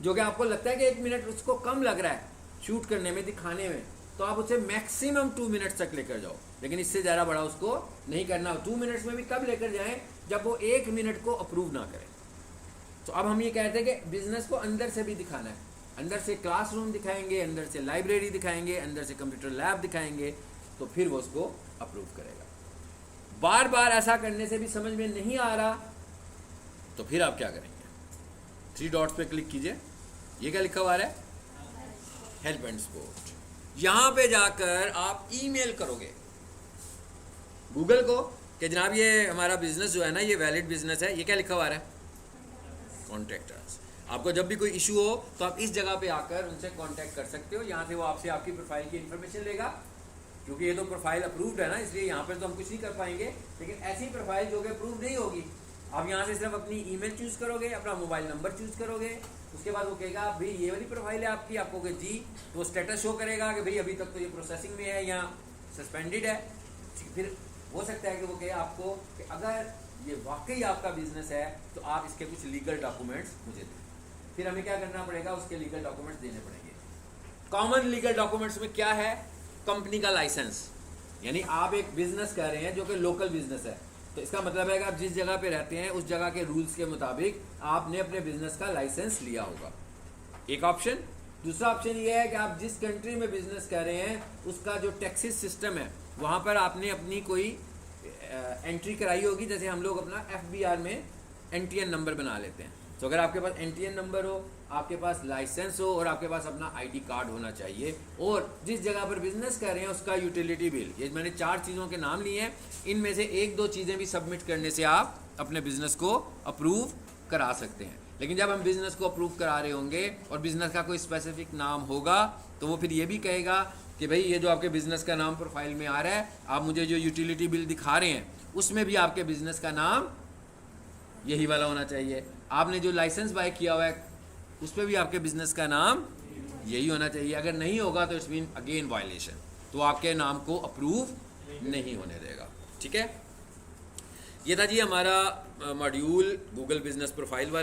[SPEAKER 1] जो कि आपको लगता है कि 1 मिनट उसको कम लग रहा है शूट करने में, दिखाने में, तो आप उसे मैक्सिमम 2 मिनट्स तक लेकर जाओ, लेकिन इससे ज़्यादा बड़ा उसको नहीं करना। 2 मिनट्स में भी तब लेकर जाएं जब वो 1 मिनट को अप्रूव ना करें। तो अब हम ये कहते हैं कि बिजनेस को अंदर से भी दिखाना है, अंदर से क्लासरूम दिखाएंगे, अंदर से लाइब्रेरी दिखाएंगे, अंदर से कंप्यूटर लैब दिखाएंगे, तो फिर वो उसको अप्रूव करेगा। बार बार ऐसा करने से भी समझ में नहीं आ रहा, तो फिर आप क्या करेंगे? 3 डॉट्स पे क्लिक कीजिए, ये क्या लिखा हुआ है? Help and support. यहां पे जाकर आप ईमेल करोगे गूगल को कि जनाब ये हमारा बिजनेस जो है ना, ये वैलिड बिजनेस है। ये क्या लिखा हुआ है? Contact us. आपको जब भी कोई इशू हो तो आप इस जगह पे आकर उनसे कांटेक्ट कर सकते हो। यहाँ से वो आपसे आपकी प्रोफाइल की इन्फॉर्मेशन लेगा, क्योंकि ये तो प्रोफाइल अप्रूव्ड है ना, इसलिए यहाँ पर तो हम कुछ नहीं कर पाएंगे। लेकिन ऐसी प्रोफाइल जो कि अप्रूव नहीं होगी, आप यहाँ से सिर्फ अपनी ईमेल चूज़ करोगे, अपना मोबाइल नंबर चूज़ करोगे, उसके बाद वो कहेगा भाई ये वाली प्रोफाइल है आपकी, आपको कि जी, तो स्टेटस शो करेगा कि भाई अभी तक तो ये प्रोसेसिंग में है या सस्पेंडेड है। फिर हो सकता है कि वो कहे आपको कि अगर ये वाकई आपका बिजनेस है तो आप इसके कुछ लीगल डॉक्यूमेंट्स मुझे दें। फिर हमें क्या करना पड़ेगा? उसके लीगल डॉक्यूमेंट्स देने पड़ेंगे। कॉमन लीगल डॉक्यूमेंट्स में क्या है? कंपनी का लाइसेंस, यानी आप एक बिजनेस कर रहे हैं जो कि लोकल बिजनेस है, तो इसका मतलब है कि आप जिस जगह पे रहते हैं उस जगह के रूल्स के मुताबिक आपने अपने बिजनेस का लाइसेंस लिया होगा, एक ऑप्शन। दूसरा ऑप्शन ये है कि आप जिस कंट्री में बिजनेस कर रहे हैं उसका जो टैक्सेस सिस्टम है वहाँ पर आपने अपनी कोई एंट्री कराई होगी। जैसे हम लोग अपना FBR में NTN नंबर बना लेते हैं, तो अगर आपके पास NTN नंबर हो, आपके पास लाइसेंस हो और आपके पास अपना ID कार्ड होना चाहिए, और जिस जगह पर बिजनेस कर रहे हैं उसका यूटिलिटी बिल, ये मैंने 4 चीज़ों के नाम लिए हैं, इनमें से 1-2 चीज़ें भी सबमिट करने से आप अपने बिजनेस को अप्रूव करा सकते हैं। लेकिन जब हम बिजनेस को अप्रूव करा रहे होंगे और बिजनेस का कोई स्पेसिफिक नाम होगा, तो वो फिर ये भी कहेगा कि भाई ये जो आपके बिजनेस का नाम प्रोफाइल में आ रहा है, आप मुझे जो यूटिलिटी बिल दिखा रहे हैं उसमें भी आपके बिजनेस का नाम यही वाला होना चाहिए। आपने जो लाइसेंस बाय किया हुआ है उस पर भी आपके बिजनेस का नाम यही होना चाहिए। अगर नहीं होगा तो इट्स मीन अगेन वायलेशन, तो आपके नाम को अप्रूव नहीं होने देगा। ठीक है, ये था जी हमारा मॉड्यूल गूगल बिजनेस प्रोफाइल वाला।